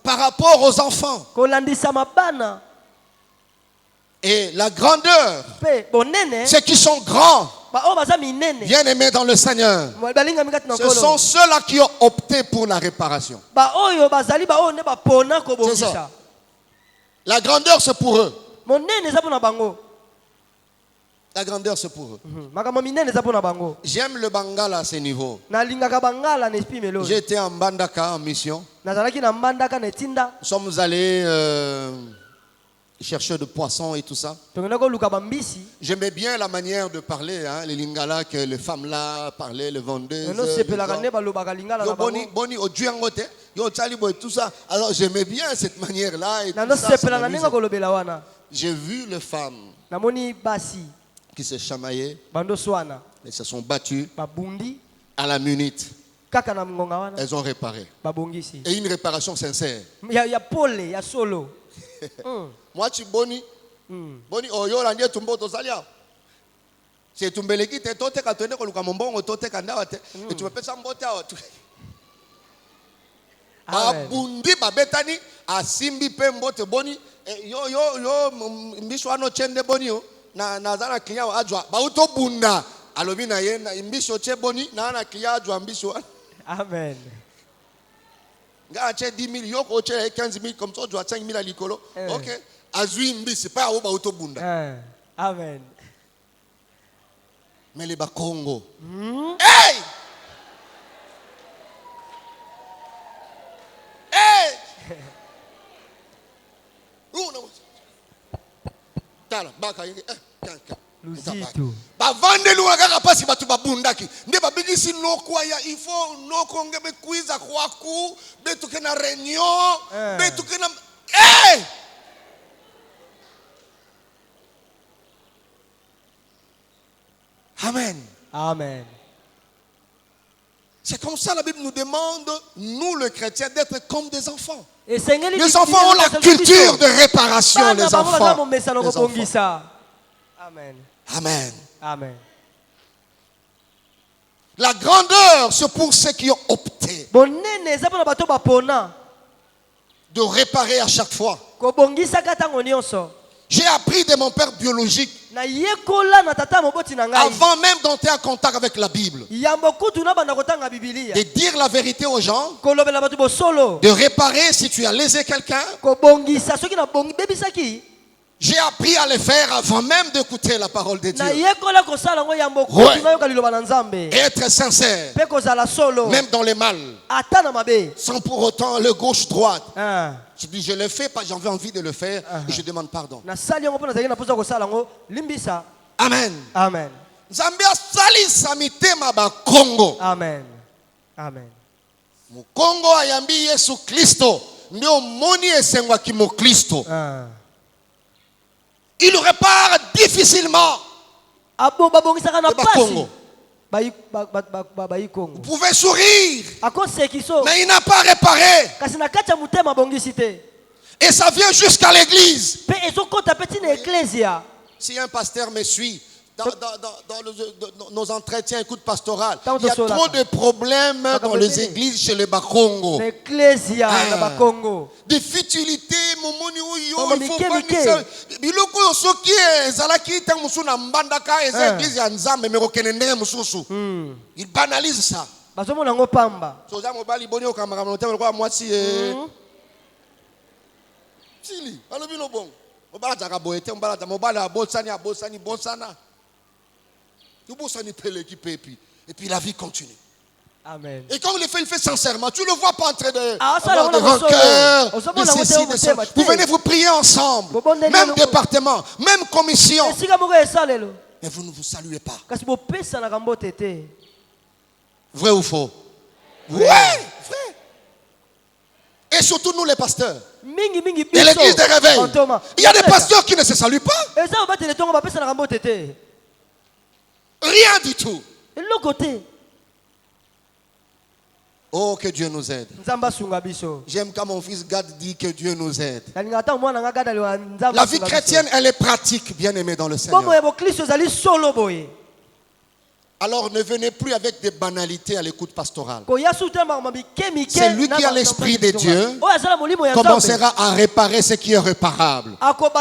S2: par rapport aux enfants. Et la grandeur, ceux qui sont grands, bien-aimés dans le Seigneur, ce sont ceux-là qui ont opté pour la réparation. C'est ça. La grandeur, c'est pour eux. La grandeur, c'est pour eux. J'aime le Bangala à ce niveau. J'étais en Mbandaka en mission. Nous sommes allés chercheurs de poissons et tout ça. J'aimais bien la manière de parler, hein, les lingala que les femmes là parlaient, les vendeuses. Tout ça. Alors j'aimais bien cette manière-là. J'ai vu les femmes qui se chamaillaient et se sont battues à la minute. Elles ont réparé. Et une réparation sincère. Moi tu boni boni oyo la ndiye tumbo to salia c'est tumbeleki te tote ka twende ko luka mombongo tote ka ndawa te et tu me pesa mbota abundi babetani asimbi pe mbote boni yo mbisho ano chende boni yo na zana kinya ajwa ba uto bunda alobi na ye na mbisho che boni na kinya ajwa mbisho.
S3: Amen.
S2: Nga che 10 000 yo ko che 15 000 comme ça tu as 5 000 à l'icolo. OK. Azui mbisi pas au ba utobunda.
S3: Amen.
S2: Mais les Bakongo. Hey! Hey! Tala baka yenge
S3: Luzitu.
S2: Ba vandelu kaka pasi batu babundaki. Nde babigisi noko ya il faut noko ngebe kuiza kwaku betu kena réunion betu kena hey! Amen.
S3: Amen.
S2: C'est comme ça la Bible nous demande, nous les chrétiens, d'être comme des enfants.
S3: Les
S2: enfants ont la culture de réparation, les enfants.
S3: Amen.
S2: Amen.
S3: Amen.
S2: La grandeur, c'est pour ceux qui ont opté de réparer à chaque fois. J'ai appris de mon père biologique. Avant même d'entrer en contact avec la Bible. De dire la vérité aux gens. De réparer si tu as lésé quelqu'un. J'ai appris à le faire avant même d'écouter la parole de Dieu. Ouais. Et être sincère. Même dans les mal. Sans pour autant le gauche-droite. Je dis je le fais parce que j'avais envie de le faire et je demande pardon. Amen.
S3: Amen. Amen. Amen.
S2: Mukongo ayambi Yesu Kristo ndio moni esengwa kimo Kristo. Il répare difficilement. Vous pouvez sourire, mais il n'a pas réparé. Et ça vient jusqu'à l'église. Si un pasteur me suit dans nos entretiens, écoute pastorale, il y a trop de problèmes dans les églises chez les Bakongo. Des futilités, il faut pas que ça. Il banalise ça. Et puis la vie continue.
S3: Amen.
S2: Et comme il fait sincèrement, tu ne le vois pas en train de avoir de rancœur, de ceci, de ça. Vous venez vous prier ensemble, même département, même commission. Mais vous ne vous saluez pas. Vrai ou faux? Oui, vrai. Et surtout nous les pasteurs. Et l'église des réveils. Il y a des pasteurs qui ne se saluent pas. Rien du tout. Oh, que Dieu nous aide. J'aime quand mon fils Gad dit que Dieu nous aide. La vie chrétienne, elle est pratique, bien aimée dans le Seigneur. Alors ne venez plus avec des banalités à l'écoute pastorale. C'est lui qui a l'esprit de Dieu commencera à réparer ce qui est réparable. Quand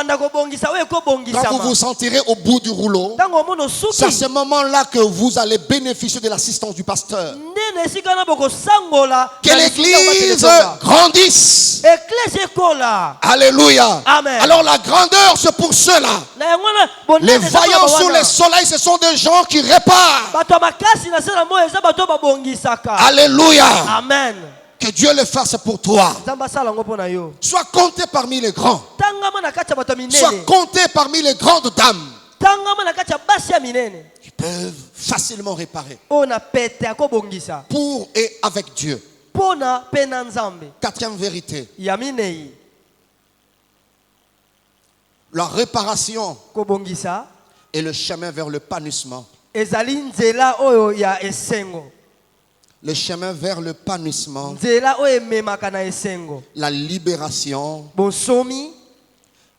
S2: vous vous sentirez au bout du rouleau, c'est à ce moment-là que vous allez bénéficier de l'assistance du pasteur. Que l'église grandisse. Alléluia.
S3: Amen.
S2: Alors la grandeur, c'est pour cela. Les vaillants sous le soleil, ce sont des gens qui réparent. Alléluia.
S3: Amen.
S2: Que Dieu le fasse pour toi. Sois compté parmi les grands. Sois compté parmi les grandes dames. Qui peuvent facilement réparer. Pour et avec Dieu. Quatrième vérité. La réparation est le chemin vers le panissement. Le chemin vers le panissement, la libération,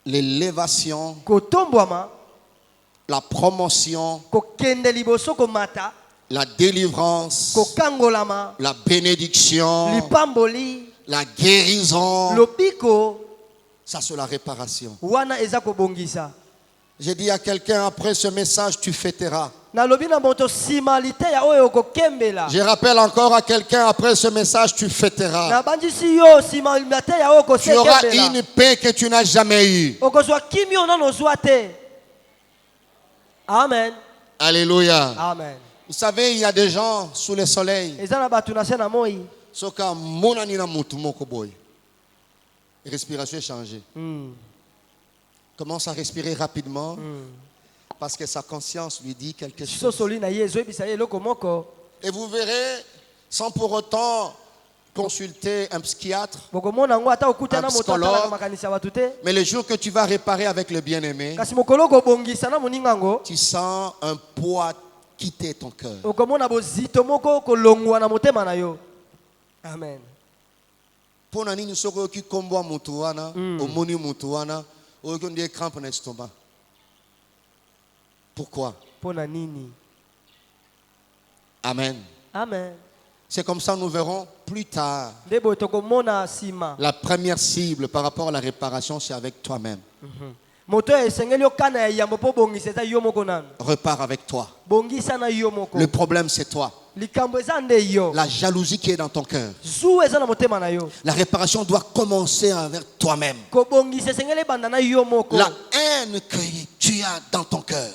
S2: l'élévation, la promotion, la délivrance, la bénédiction, la guérison, ça c'est la réparation. J'ai dit à quelqu'un, après ce message, tu fêteras. Je rappelle encore à quelqu'un, après ce message, tu fêteras. Tu auras une paix que tu n'as jamais eue.
S3: Amen.
S2: Alléluia.
S3: Amen.
S2: Vous savez, il y a des gens sous le soleil. Respiration est changée. Commence à respirer rapidement. Parce que sa conscience lui dit quelque chose. Et vous verrez, sans pour autant consulter un psychiatre, un psychologue, mais le jour que tu vas réparer avec le bien-aimé, tu sens un poids quitter ton cœur.
S3: Amen.
S2: Pour nani nous qui combo mutuana, omoni mutuana, ou qui des crampes dans l'estomac. Pourquoi? Amen.
S3: Amen.
S2: C'est comme ça nous verrons plus tard. La première cible par rapport à la réparation, c'est avec toi-même. repars avec toi. Le problème, c'est toi. La jalousie qui est dans ton cœur. La réparation doit commencer avec toi-même. La haine que tu as dans ton cœur.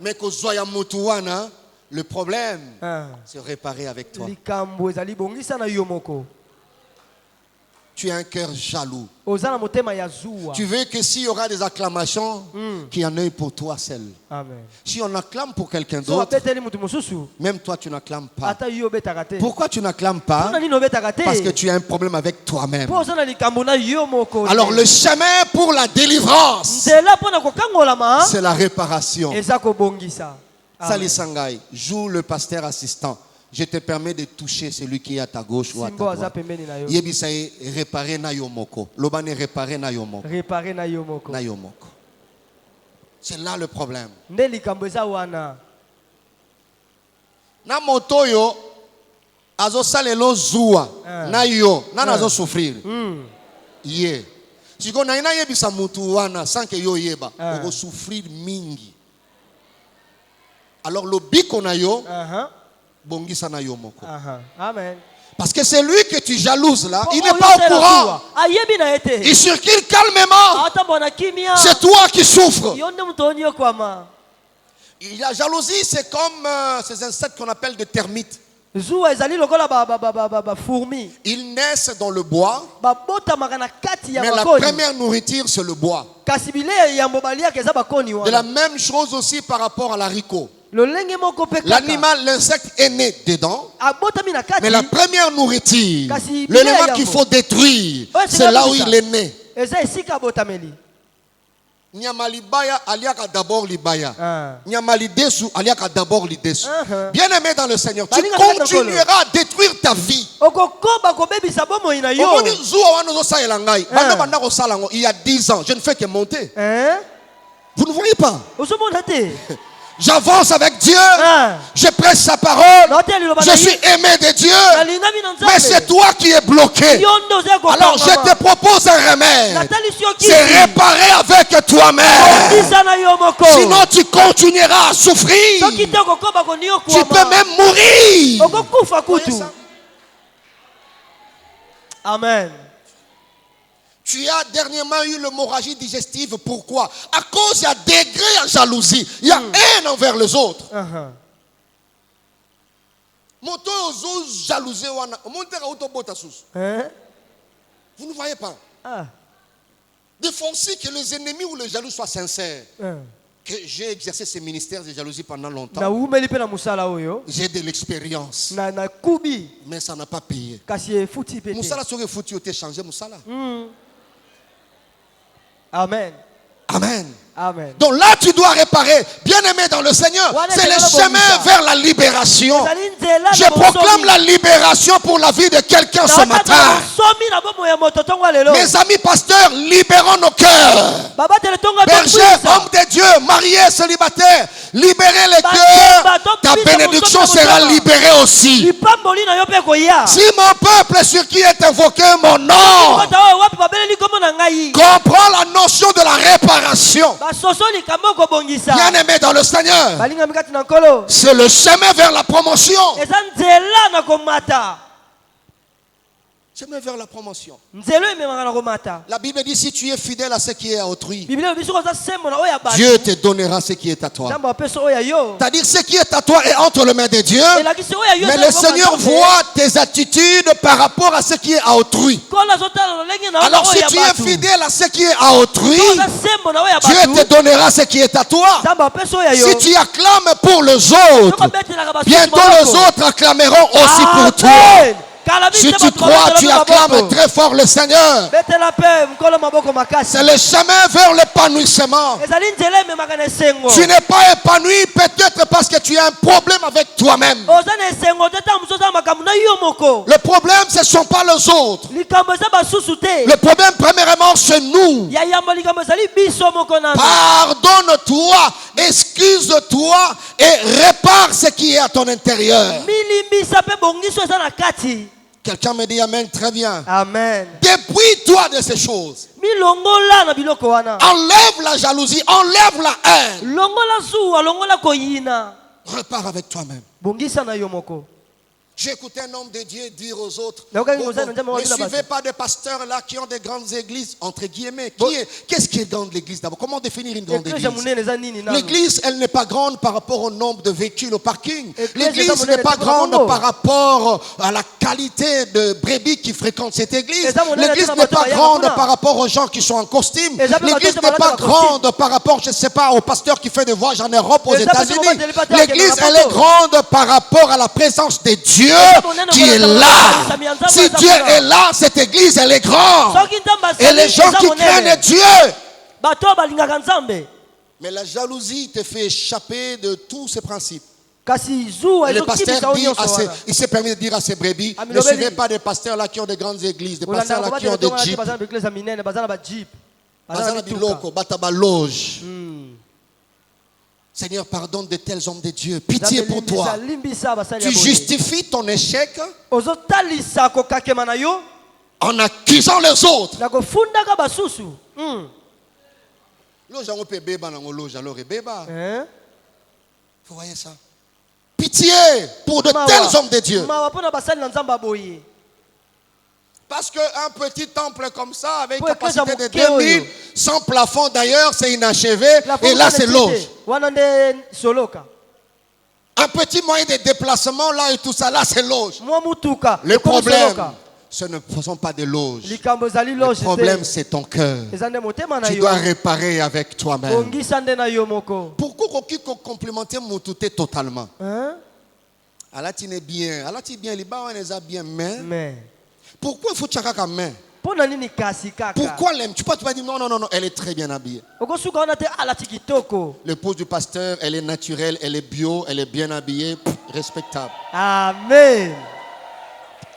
S2: Mais le problème, c'est réparer avec toi. Tu as un cœur jaloux. Tu veux que s'il y aura des acclamations, qu'il y en ait pour toi seul.
S3: Amen.
S2: Si on acclame pour quelqu'un d'autre, même toi tu n'acclames pas. Pourquoi tu n'acclames pas? Parce que tu as un problème avec toi-même. Alors le chemin pour la délivrance, c'est la réparation. Sali Sangai, joue le pasteur assistant. Je te permets de toucher celui qui est à ta gauche ou à ta droite. Yebisaye, réparer na yomoko. Lobane réparer na yomoko.
S3: Réparer na yomoko.
S2: Na yomoko. C'est là le problème. Na moto yo azo salelo zuwa na yo na nazo souffrir. Ye. Siko na ina yebisa mutu wana sans que yo yeba, on va souffrir mingi. Alors le biko na yo bongisa na yo moko.
S3: Amen.
S2: Parce que c'est lui que tu jalouses là, il n'est pas au courant. Il circule calmement. C'est toi qui souffres. La jalousie, c'est comme ces insectes qu'on appelle des termites. Ils naissent dans le bois, mais la première nourriture, c'est le bois. De la même chose aussi par rapport à l'haricot. L'animal, l'insecte est né dedans, mais la première nourriture, l'élément qu'il faut détruire, c'est là où il est né. Nyamalibaya aliaka d'abord libaya. Nyamalidesu aliaka d'abord lidesu. Bien aimé dans le Seigneur, tu continueras à détruire ta vie. Il y a 10 ans, je ne fais que monter. Vous ne voyez pas? J'avance avec Dieu, je prêche sa parole, je suis aimé de Dieu, mais c'est toi qui es bloqué. Alors je te propose un remède, c'est réparer avec toi-même. Sinon tu continueras à souffrir, tu peux même mourir.
S3: Amen.
S2: Tu as dernièrement eu l'hémorragie digestive. Pourquoi? À cause il y a degré en jalousie. Il y a haine envers les autres. Vous ne voyez pas? Défoncez que les ennemis ou les jaloux soient sincères. Que j'ai exercé ce ministère de jalousie pendant longtemps. J'ai de l'expérience. Mais ça n'a pas payé. Moussala serait foutu, tu changé Moussala.
S3: Amen.
S2: Amen.
S3: Amen.
S2: Donc là, tu dois réparer. Bien-aimé dans le Seigneur, c'est le chemin vers la libération. Je proclame la libération pour la vie de quelqu'un ce matin. Mes amis pasteurs, libérons nos cœurs. Bergers, hommes de Dieu, mariés, célibataires, libérez les cœurs. Ta bénédiction sera libérée aussi. Si mon peuple sur qui est invoqué mon nom comprend la notion de la réparation, bien-aimé dans le Seigneur, c'est le chemin vers la promotion. Chemin vers la promotion. La Bible dit si tu es fidèle à ce qui est à autrui, Dieu te donnera ce qui est à toi. C'est-à-dire ce qui est à toi est entre les mains de Dieu, mais le Seigneur voit tes attitudes par rapport à ce qui est à autrui. Alors si tu es fidèle à ce qui est à autrui, Dieu te donnera ce qui est à toi. Si tu acclames pour les autres, bientôt les autres acclameront aussi pour toi. Si tu crois, tu acclames très fort le Seigneur. C'est le chemin vers l'épanouissement. Tu n'es pas épanoui peut-être parce que tu as un problème avec toi-même. Le problème, ce ne sont pas les autres. Le problème, premièrement, c'est nous. Pardonne-toi, excuse-toi et répare ce qui est à ton intérieur. Quelqu'un me dit Amen, très bien.
S3: Amen.
S2: Dépouille-toi de ces choses. Enlève la jalousie, enlève la haine. Repars avec toi-même. J'ai écouté un homme de Dieu dire aux autres, ne suivez pas des pasteurs là qui ont des grandes églises, entre guillemets. Qu'est-ce qui est grande l'église d'abord? Comment définir une grande église? L'église, elle n'est pas grande par rapport au nombre de véhicules au parking. L'église n'est pas grande par rapport à la qualité de brebis qui fréquentent cette église. L'église n'est pas grande par rapport aux gens qui sont en costume. L'église n'est pas grande par rapport, je ne sais pas, au pasteur qui fait des voyages en Europe, aux États-Unis. L'église, elle est grande par rapport à la présence de Dieu qui est là. Si Dieu est là, cette église, elle est grande. Et les gens qui craignent Dieu. Mais la jalousie te fait échapper de tous ces principes. Et le pasteur dit il s'est permis de dire à ses brebis, ne suivez pas des pasteurs là qui ont des grandes églises, des pasteurs là qui ont des jeeps. Seigneur, pardonne de tels hommes de Dieu. Pitié pour toi. Tu justifies ton échec en accusant les autres. Vous voyez ça? Pitié pour de tels hommes de Dieu. Parce qu'un petit temple comme ça, avec capacité de 2000, sans plafond d'ailleurs, c'est inachevé. Et là, c'est loge. Un petit moyen de déplacement là et tout ça, là, c'est loge. Le problème, ce ne sont pas des loges. Le problème, c'est ton cœur. Tu dois réparer avec toi-même. Pourquoi tu complimenter mon tout totalement? Allah tu es bien. Allah tu es bien. Les bas on est bien. Mais pourquoi il faut tchaka comme main? Pourquoi l'aime? Tu peux pas dire non, elle est très bien habillée. L'épouse du pasteur, elle est naturelle, elle est bio, elle est bien habillée, respectable.
S3: Amen.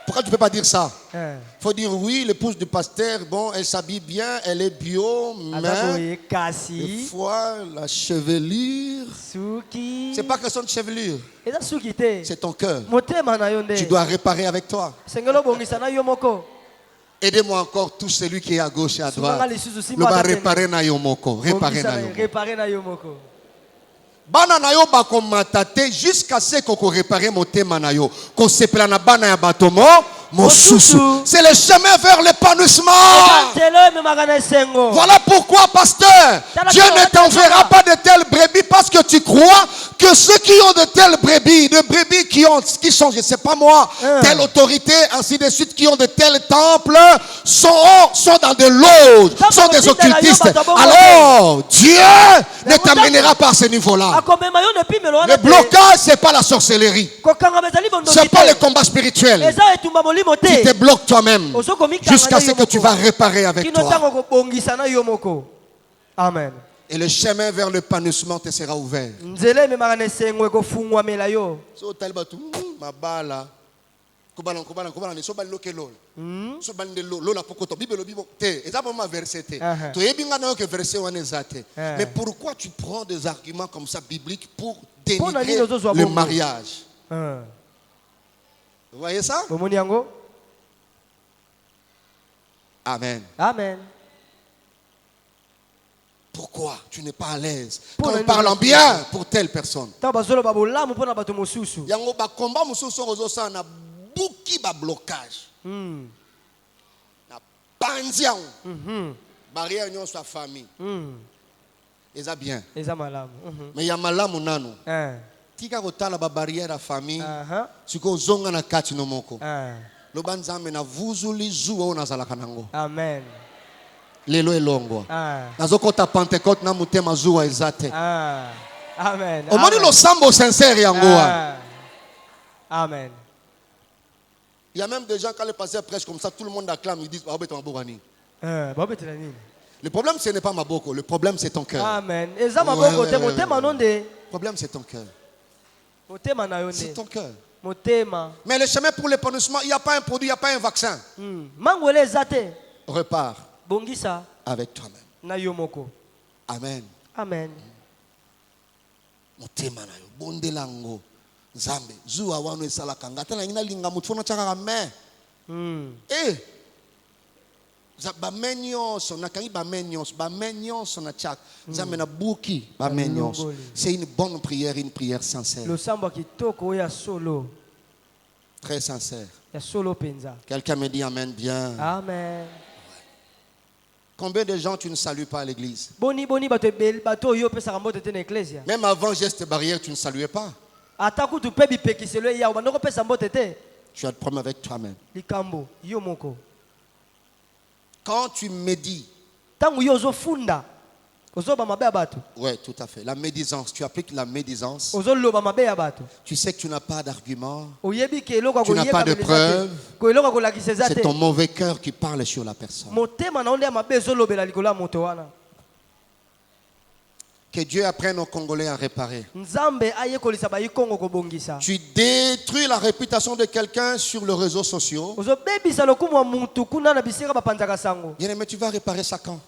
S2: Pourquoi tu ne peux pas dire ça? Il faut dire oui, l'épouse du pasteur, bon, elle s'habille bien, elle est bio, mais des fois, la chevelure, c'est pas question de chevelure, c'est ton cœur. Tu dois réparer avec toi. Aidez-moi encore tous celui qui est à gauche et à droite. Le va réparer na yomoko. Réparer na yomoko. Bana na yo ba komatate jusqu'à ce qu'on réparer motema na yo. Ko sepela na bana ya batomo mosusu. C'est le chemin vers l'épanouissement. Voilà pourquoi, pasteur, Dieu ne t'enverra pas de telles brebis parce que tu crois que ceux qui ont de telles brebis, de brebis qui sont, je ne sais pas moi, telle autorité, ainsi de suite, qui ont de tels temples, sont dans de loges, sont des occultistes. Alors, Dieu ne t'amènera pas à ce niveau-là. Le blocage, ce n'est pas la sorcellerie. Ce n'est pas le combat spirituel. Tu te bloques toi-même jusqu'à ce que tu vas réparer avec toi.
S3: Amen.
S2: Et le chemin vers l'épanouissement te sera ouvert. Mais pourquoi tu prends des arguments comme ça bibliques pour dénigrer le mariage? Vous voyez ça? Amen.
S3: Amen.
S2: Pourquoi tu n'es pas à l'aise quand on parle en bien pour telle personne? Yango ba combat mususu ozosa na buki ba blocage. Na pandian. Barrière union sa famille. Eza bien.
S3: Eza malamu.
S2: Mais ya malamu nanu. Tika kotala ba barrière à famille. Siko zonga na kati no moko. Lobanzambe na vuzuli zuwa onazalaka nango.
S3: Amen.
S2: Lelo elongwa. Nazokota Pentecôte na mutema zuwa ezate.
S3: Amen.
S2: Omoni lo sambo sincère yango.
S3: Amen.
S2: Il y a même des gens, quand le pasteur prêche comme ça, tout le monde acclame, ils disent le problème, ce n'est pas Maboko, le problème, c'est ton cœur.
S3: Amen. Le
S2: problème, c'est ton cœur. C'est ton cœur. Mais le chemin pour l'épanouissement, il n'y a pas un produit, il n'y a pas un vaccin. Repars avec toi-même. Amen.
S3: Amen.
S2: Motema na yo bondelango nzambe zuwa wano esalaka ngata na ngina linga mutu fona chaka me bamenyos nakangi bamenyos na chak nzambe na buki bamenyos. C'est une bonne prière, une prière sincère,
S3: le samba kitoko ya solo
S2: très sincère.
S3: Ya solo penza.
S2: Quelqu'un me dit amen bien.
S3: Amen.
S2: Combien de gens tu ne salues pas à l'église?
S3: Même
S2: avant geste barrière, tu ne saluais pas. Tu as le problème avec toi-même. Quand tu médis, oui, tout à fait. La médisance, tu appliques la médisance. Tu sais que tu n'as pas d'argument, tu n'as pas de preuve. C'est ton mauvais cœur qui parle sur la personne. Que Dieu apprenne aux Congolais à réparer. Tu détruis la réputation de quelqu'un sur les réseaux sociaux. Bien aimé, tu vas réparer ça quand?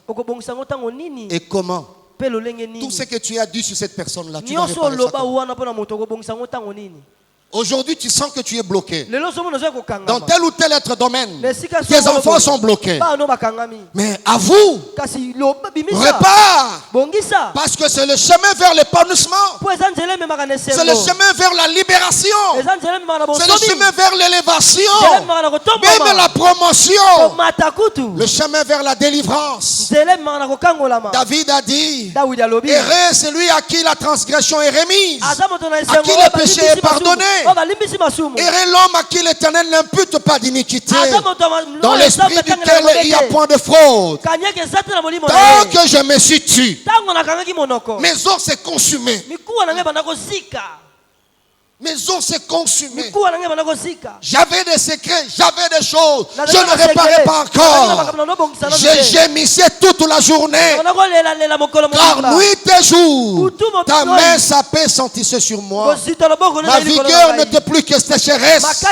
S2: Et comment? Tout ce que tu as dit sur cette personne-là, tu vas réparer ça quand? Aujourd'hui, tu sens que tu es bloqué. Dans tel ou tel autre domaine, tes enfants sont bloqués. Mais avoue, répare. Parce que c'est le chemin vers l'épanouissement. C'est le chemin vers la libération. C'est le chemin vers l'élévation. Même la promotion. Le chemin vers la délivrance. David a dit, heureux celui à qui la transgression est remise, à qui le péché est pardonné. Et l'homme à qui l'Éternel n'impute pas d'iniquité, dans l'esprit duquel il n'y a point de fraude. Tant que je me suis tué, mes os s'est consumé. Mes os s'est consumé. J'avais des secrets, j'avais des choses. Je ne réparais pas encore. Je gémissais toute la journée. Car nuit et jour, ta main sapée sentissait sur moi. Ma vigueur n'était plus que sécheresse.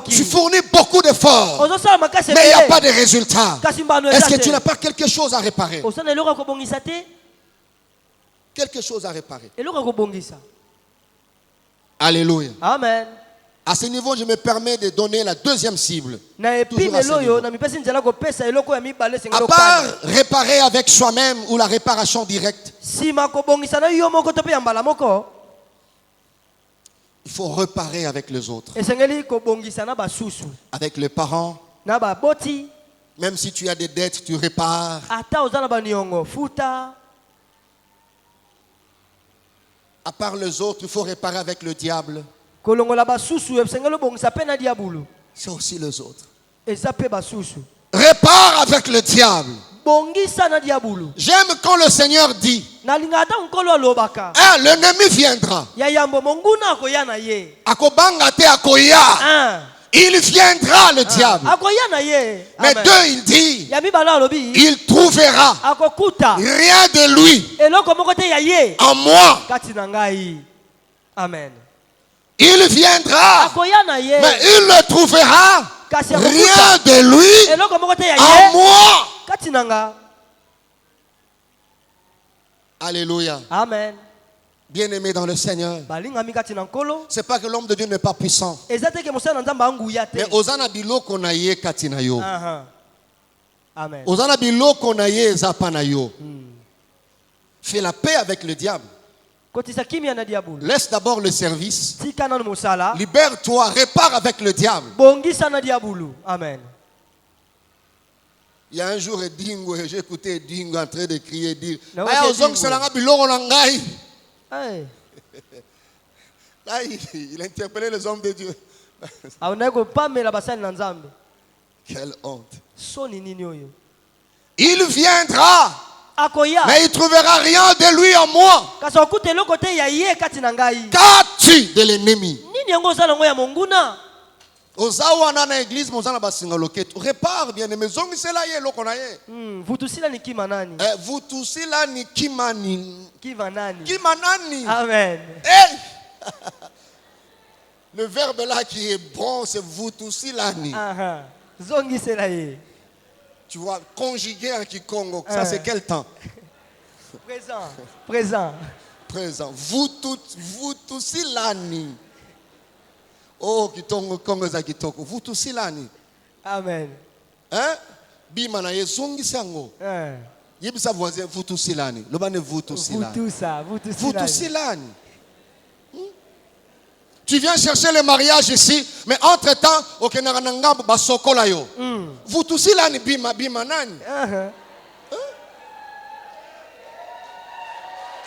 S2: Tu fournis beaucoup d'efforts, mais il n'y a pas de résultat. Est-ce que tu n'as pas quelque chose à réparer? Quelque chose à réparer. Alléluia.
S3: Amen.
S2: À ce niveau, je me permets de donner la deuxième cible. À part réparer avec soi-même ou la réparation directe, il faut réparer avec les autres. Avec les parents. Même si tu as des dettes, tu répares. À part les autres, il faut réparer avec le diable. C'est aussi les autres. Répare avec le diable. J'aime quand le Seigneur dit, l'ennemi viendra. Il viendra, le diable. Mais deux, il dit, il trouvera rien de lui en moi.
S3: Amen.
S2: Il viendra, mais il ne trouvera rien de lui en moi. Alléluia.
S3: Amen.
S2: Bien-aimé dans le Seigneur, c'est pas que l'homme de Dieu n'est pas puissant. Mais Osana biloko na ye katina yo.
S3: Amen.
S2: Osana biloko na ye zapana yo. Fais la paix avec le diable. Laisse d'abord le service. Libère-toi, répare avec le diable.
S3: Amen.
S2: Il y a un jour, j'ai écouté Dingo en train de crier, dire,
S3: Là,
S2: il a interpellé les hommes de Dieu. Quelle honte. Il viendra, mais il ne trouvera rien de lui en moi. Qu'as-tu de l'ennemi? Ozawana na église mozana basinga loketo. Répare bien aimé. Zongi sela ye lokona ye.
S3: Vous tous là ni kimanani.
S2: Vous tous là ni kimani.
S3: Kimanani.
S2: Kimanani.
S3: Amen.
S2: Hey! Le verbe là qui est bon, c'est vous tous là ni.
S3: Zongi sela ye.
S2: Tu vois, conjugué en Kikongo, ça c'est quel temps?
S3: Présent. Présent.
S2: Présent. Vous tous là ni. Oh, Kitongo, Kongo za Kitoko. Vous tous là ni.
S3: Amen.
S2: Hein? Bimana ye zongi sango. Yebisa voisin vous tous là ni. Lobane vous tous là.
S3: Vous tous
S2: là ni. Tu viens chercher le mariage ici, mais entre-temps, au Kenarananga, basoko la yo. Vous tous là ni bima nani.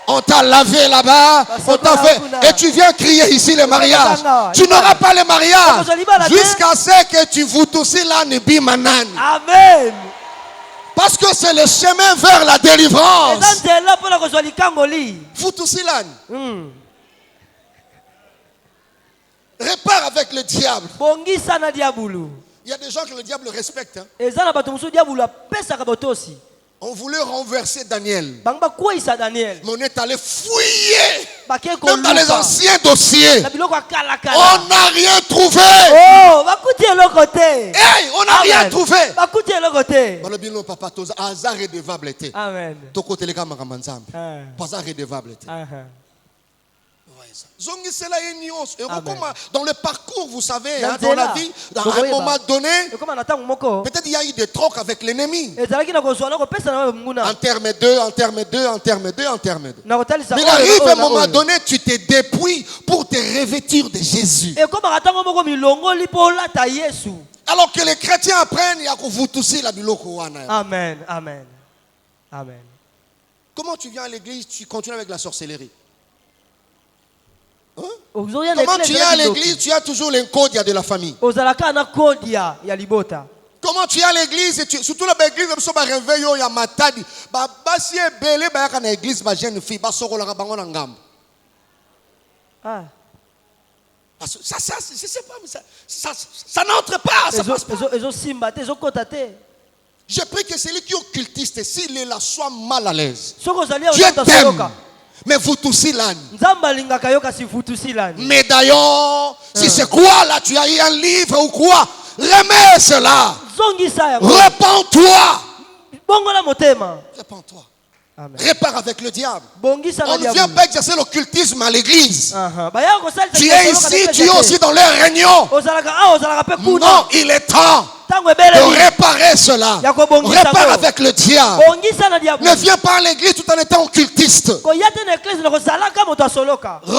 S2: On t'a lavé là-bas, on t'a fait, et tu viens crier ici le mariage. Tu n'auras pas le mariage jusqu'à ce que tu vous toussez là ni bima nani.
S3: Amen.
S2: Parce que c'est le chemin vers la délivrance. Vous toussez là ni. Répare avec le diable. Il y a des gens que le diable respecte. On voulait renverser Daniel. Mais on est allé fouiller. Même dans les anciens dossiers. On n'a rien trouvé. Hey, on n'a rien trouvé. Amen. Dans le parcours, vous savez, dans la vie, à un moment donné, peut-être il y a eu des trocs avec l'ennemi. En terme 2, en terme 2, en terme 2, en terme 2. Mais il arrive un moment donné, tu te dépouilles pour te revêtir de Jésus. Alors que les chrétiens apprennent, il y a que vous toussez la biloko.
S3: Amen, amen, amen.
S2: Comment tu viens à l'église, tu continues avec la sorcellerie? Hein? Comment tu es à l'église, tu as toujours l'encodia de la famille. Comment tu es à l'église, et surtout la l'église, il y a réveil, il y a matadi. Si tu es à l'église, il y a une fille, ça n'entre pas. Ça passe pas. Je prie que celui qui est occultiste, s'il est là, soit mal à l'aise. Dieu t'aime. Mais vous toussez l'âne. Mais d'ailleurs, si c'est quoi là, tu as eu un livre ou quoi, remets cela. Répands-toi. Répands-toi. Répare avec le diable. On ne vient pas exercer l'occultisme à l'église. Tu es ici, tu es aussi dans leur réunion. Non, il est temps de réparer cela. Répare avec le diable. Ne viens pas à l'église tout en étant occultiste.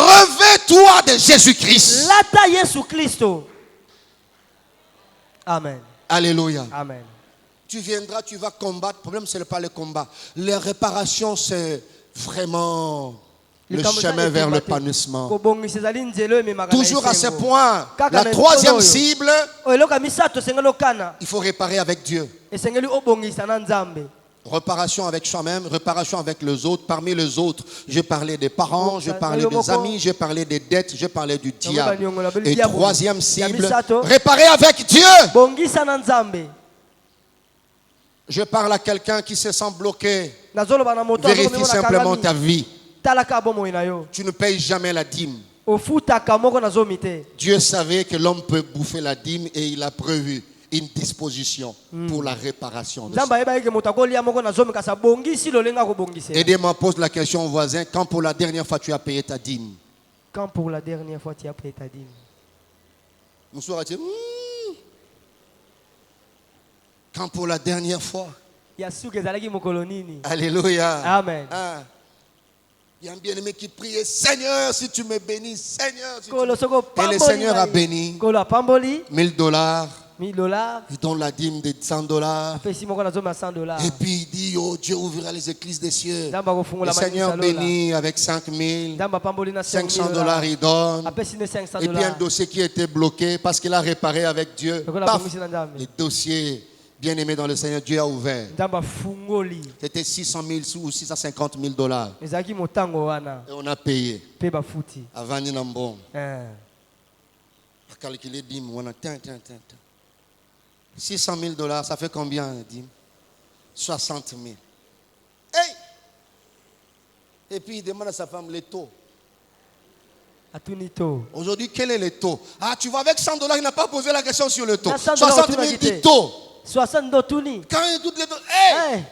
S2: Revêt-toi de Jésus-Christ.
S3: Amen.
S2: Alléluia.
S3: Amen.
S2: Tu viendras, tu vas combattre. Le problème, ce n'est pas le combat. Les réparations, c'est vraiment le chemin vers l'épanouissement. Toujours à ce point, la troisième cible, il faut réparer avec Dieu. Réparation avec soi-même, réparation avec les autres. Parmi les autres, je parlais des parents, je parlais des amis, je parlais des dettes, je parlais du diable. Et troisième cible, réparer avec Dieu. Je parle à quelqu'un qui se sent bloqué. Vérifie simplement ta vie. Tu ne payes jamais la dîme. Dieu savait que l'homme peut bouffer la dîme et il a prévu une disposition pour la réparation de ça. Aidez-moi, pose la question au voisin. Quand pour la dernière fois tu as payé ta dîme?
S3: Quand pour la dernière fois tu as payé ta dîme?
S2: Quand pour la dernière fois? Alléluia.
S3: Amen.
S2: Il y a un bien-aimé qui prie, Seigneur, si tu me bénis, Seigneur. Si tu me... Et le Seigneur a béni $1000. Il donne la dîme de $100. Et puis il dit, oh Dieu ouvrira les écluses des cieux. Le Seigneur bénit avec $5000. $500 il donne. Et puis un dossier qui était bloqué parce qu'il a réparé avec Dieu. Paf, le dossier bien-aimé dans le Seigneur, Dieu a ouvert. C'était $600,000 ou $650,000. Et on a payé. Avant Ninambon. calculer dîme. On a 600 000 $, ça fait combien dîme? 60 000. Hey! Et puis il demande à sa femme les taux. Aujourd'hui, quel est le taux? Ah, tu vois, avec 100 $, il n'a pas posé la question sur le taux. 60 000 dit taux.
S3: 60
S2: Quand il toutes les taux, hey!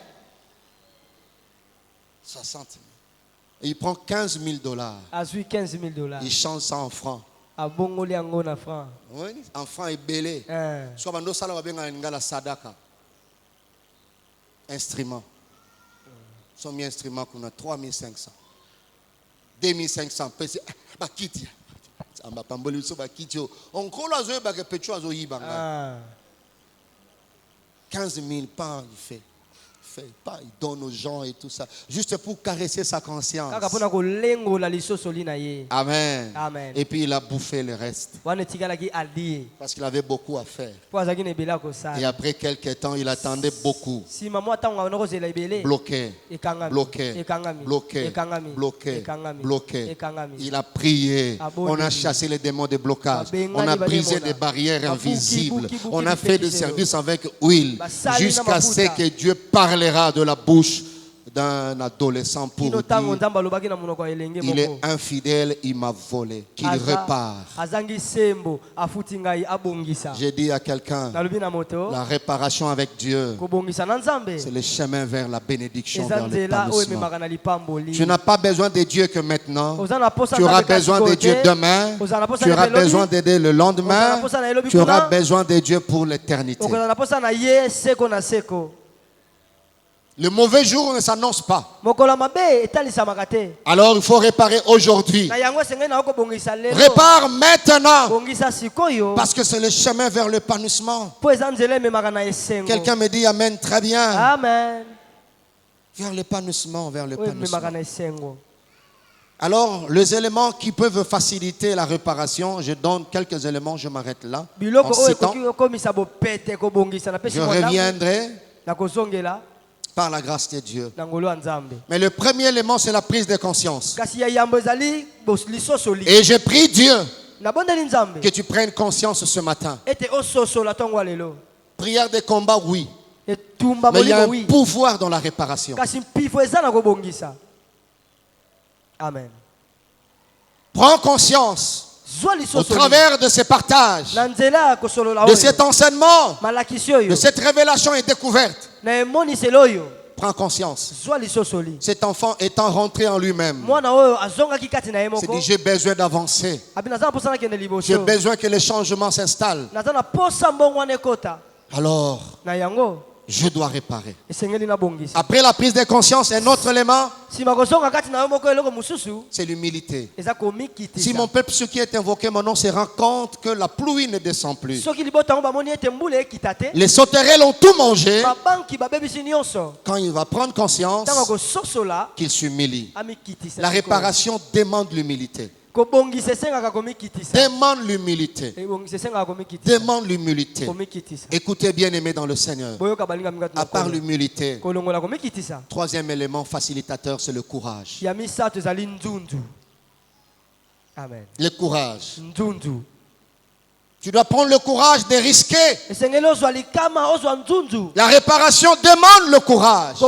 S2: 60 000. Et il prend 15 000 $. Il change ça en francs. Oui, en francs et belé. Soit bando sala va benga ngala sadaka. Instrument. Son instrument qu'on a 3500. 2500 pèse bakiti. Amba pamboli so bakiti. On kola zo ba ke pecho azo yibanga. 15 000 pas il fait. Pas, il donne aux gens et tout ça, juste pour caresser sa conscience. Amen. Amen. Et puis il a bouffé le reste. Parce qu'il avait beaucoup à faire. Et après quelques temps, il attendait beaucoup. Bloqué. Bloqué. Bloqué. Bloqué. Bloqué. Il a prié. On a chassé les démons de blocage. On a brisé des barrières invisibles. On a fait des services avec huile. Jusqu'à ce que Dieu parlera de la bouche d'un adolescent pour dire il est infidèle, il m'a volé, qu'il repart. J'ai dit à quelqu'un, la réparation avec Dieu, c'est le chemin vers la bénédiction, vers l'épanouissement. Tu n'as pas besoin de Dieu que maintenant. Tu auras besoin de Dieu demain. Tu auras besoin d'aider le lendemain. Tu auras besoin de Dieu pour l'éternité. Le mauvais jour ne s'annonce pas. Alors il faut réparer aujourd'hui. Répare maintenant. Parce que c'est le chemin vers l'épanouissement. Quelqu'un me dit Amen, très bien. Amen. Vers l'épanouissement, vers l'épanouissement. Alors, les éléments qui peuvent faciliter la réparation, je donne quelques éléments, je m'arrête là. En citant. Je reviendrai par la grâce de Dieu. Mais le premier élément, c'est la prise de conscience. Et je prie Dieu que tu prennes conscience ce matin. Prière de combat, oui. Mais il y a un pouvoir dans la réparation.
S3: Amen.
S2: Prends conscience au travers de ces partages, de cet enseignement, de cette révélation et découverte. Prends conscience. Cet enfant étant rentré en lui-même, s'est dit j'ai besoin d'avancer. J'ai besoin que le changement s'installe. Alors, je dois réparer. Après la prise de conscience, un autre élément, c'est l'humilité. Si mon peuple, ce qui est invoqué mon nom, se rend compte que la pluie ne descend plus. Les sauterelles ont tout mangé. Quand il va prendre conscience qu'il s'humilie. La réparation demande l'humilité. Demande l'humilité. Demande l'humilité. Écoutez bien aimé dans le Seigneur. À part l'humilité, troisième élément facilitateur, c'est le courage.
S3: Amen.
S2: Le courage. Tu dois prendre le courage de risquer. La réparation demande le courage.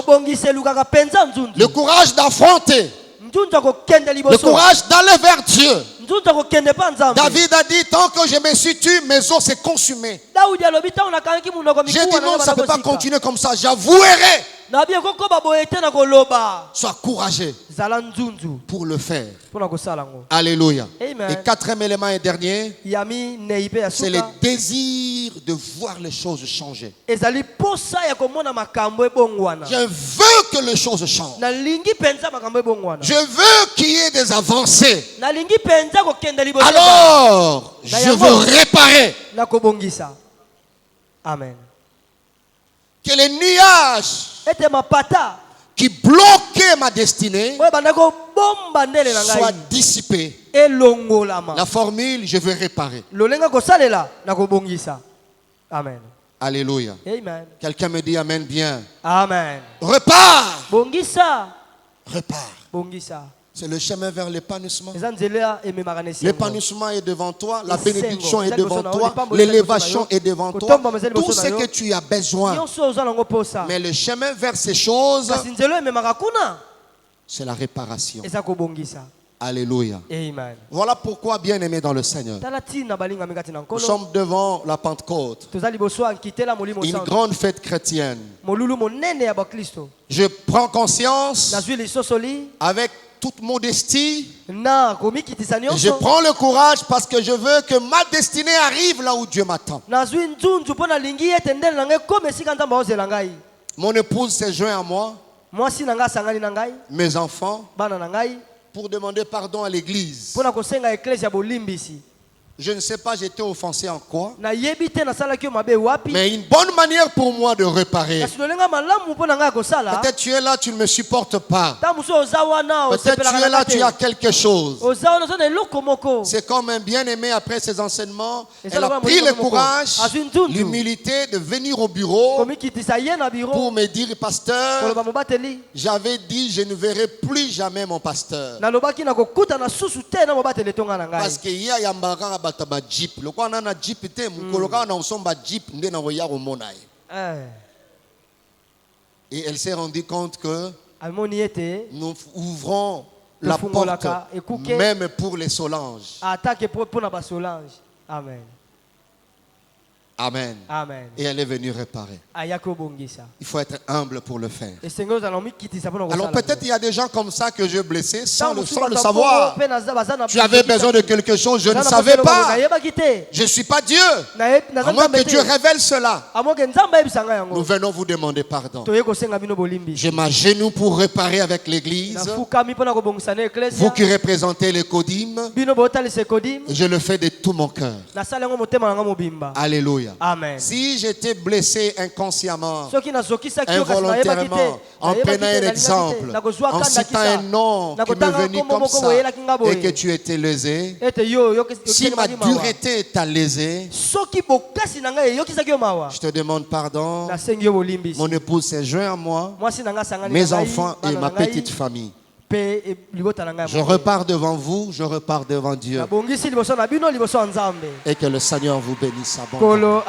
S2: Le courage d'affronter. Le courage d'aller vers Dieu. David a dit, tant que je me suis tué, mes os s'est consumé. J'ai dit non, ça ne peut pas continuer comme ça. J'avouerai. Sois courageux pour le faire. Alléluia.
S3: Amen.
S2: Et quatrième élément et dernier, c'est le désir de voir les choses changer. Je veux que les choses changent. Je veux qu'il y ait des avancées. Alors, je veux réparer.
S3: Amen.
S2: Que les nuages qui bloquaient ma destinée soient dissipés. La formule, je veux réparer.
S3: Amen.
S2: Alléluia.
S3: Amen.
S2: Quelqu'un me dit Amen bien.
S3: Amen.
S2: Repars.
S3: Bongisa.
S2: Repars.
S3: Bongisa.
S2: C'est le chemin vers l'épanouissement. L'épanouissement est devant toi, la bénédiction est devant toi, l'élévation est devant toi, tout ce que tu as besoin. Mais le chemin vers ces choses, c'est la réparation. Alléluia.
S3: Amen.
S2: Voilà pourquoi, bien-aimés dans le Seigneur, nous sommes devant la Pentecôte, une grande fête chrétienne. Je prends conscience avec toute modestie. Je prends le courage parce que je veux que ma destinée arrive là où Dieu m'attend. Mon épouse s'est jointe à moi, mes enfants, pour demander pardon à l'église. Je ne sais pas, j'étais offensé en quoi. Mais une bonne manière pour moi de réparer. Peut-être tu es là, tu ne me supportes pas. Peut-être tu es là, tu as quelque chose. C'est comme un bien-aimé après ses enseignements. Elle a pris le courage, l'humilité de venir au bureau pour me dire, pasteur, j'avais dit je ne verrai plus jamais mon pasteur. Parce qu'il y a jeep. Et elle s'est rendue compte que nous ouvrons la porte même pour les Solanges.
S3: Amen.
S2: Amen.
S3: Amen.
S2: Et elle est venue réparer. Il faut être humble pour le faire. Alors peut-être il y a des gens comme ça que j'ai blessés sans le savoir. Tu avais besoin de quelque chose, je ne savais pas. Je ne suis pas Dieu. À moins que Dieu révèle cela. Nous venons vous demander pardon. Je m'agenouille pour réparer avec l'église. Vous qui représentez les Kodim, je le fais de tout mon cœur. Alléluia.
S3: Amen.
S2: Si j'étais blessé inconsciemment, involontairement, en prenant un exemple, en citant un nom qui m'est venu comme ça, et que tu étais lésé, si ma dureté t'a lésé, je te demande pardon. Mon épouse s'est joint à moi, mes enfants et ma petite famille. Je repars devant vous, je repars devant Dieu. Et que le Seigneur vous bénisse abondamment.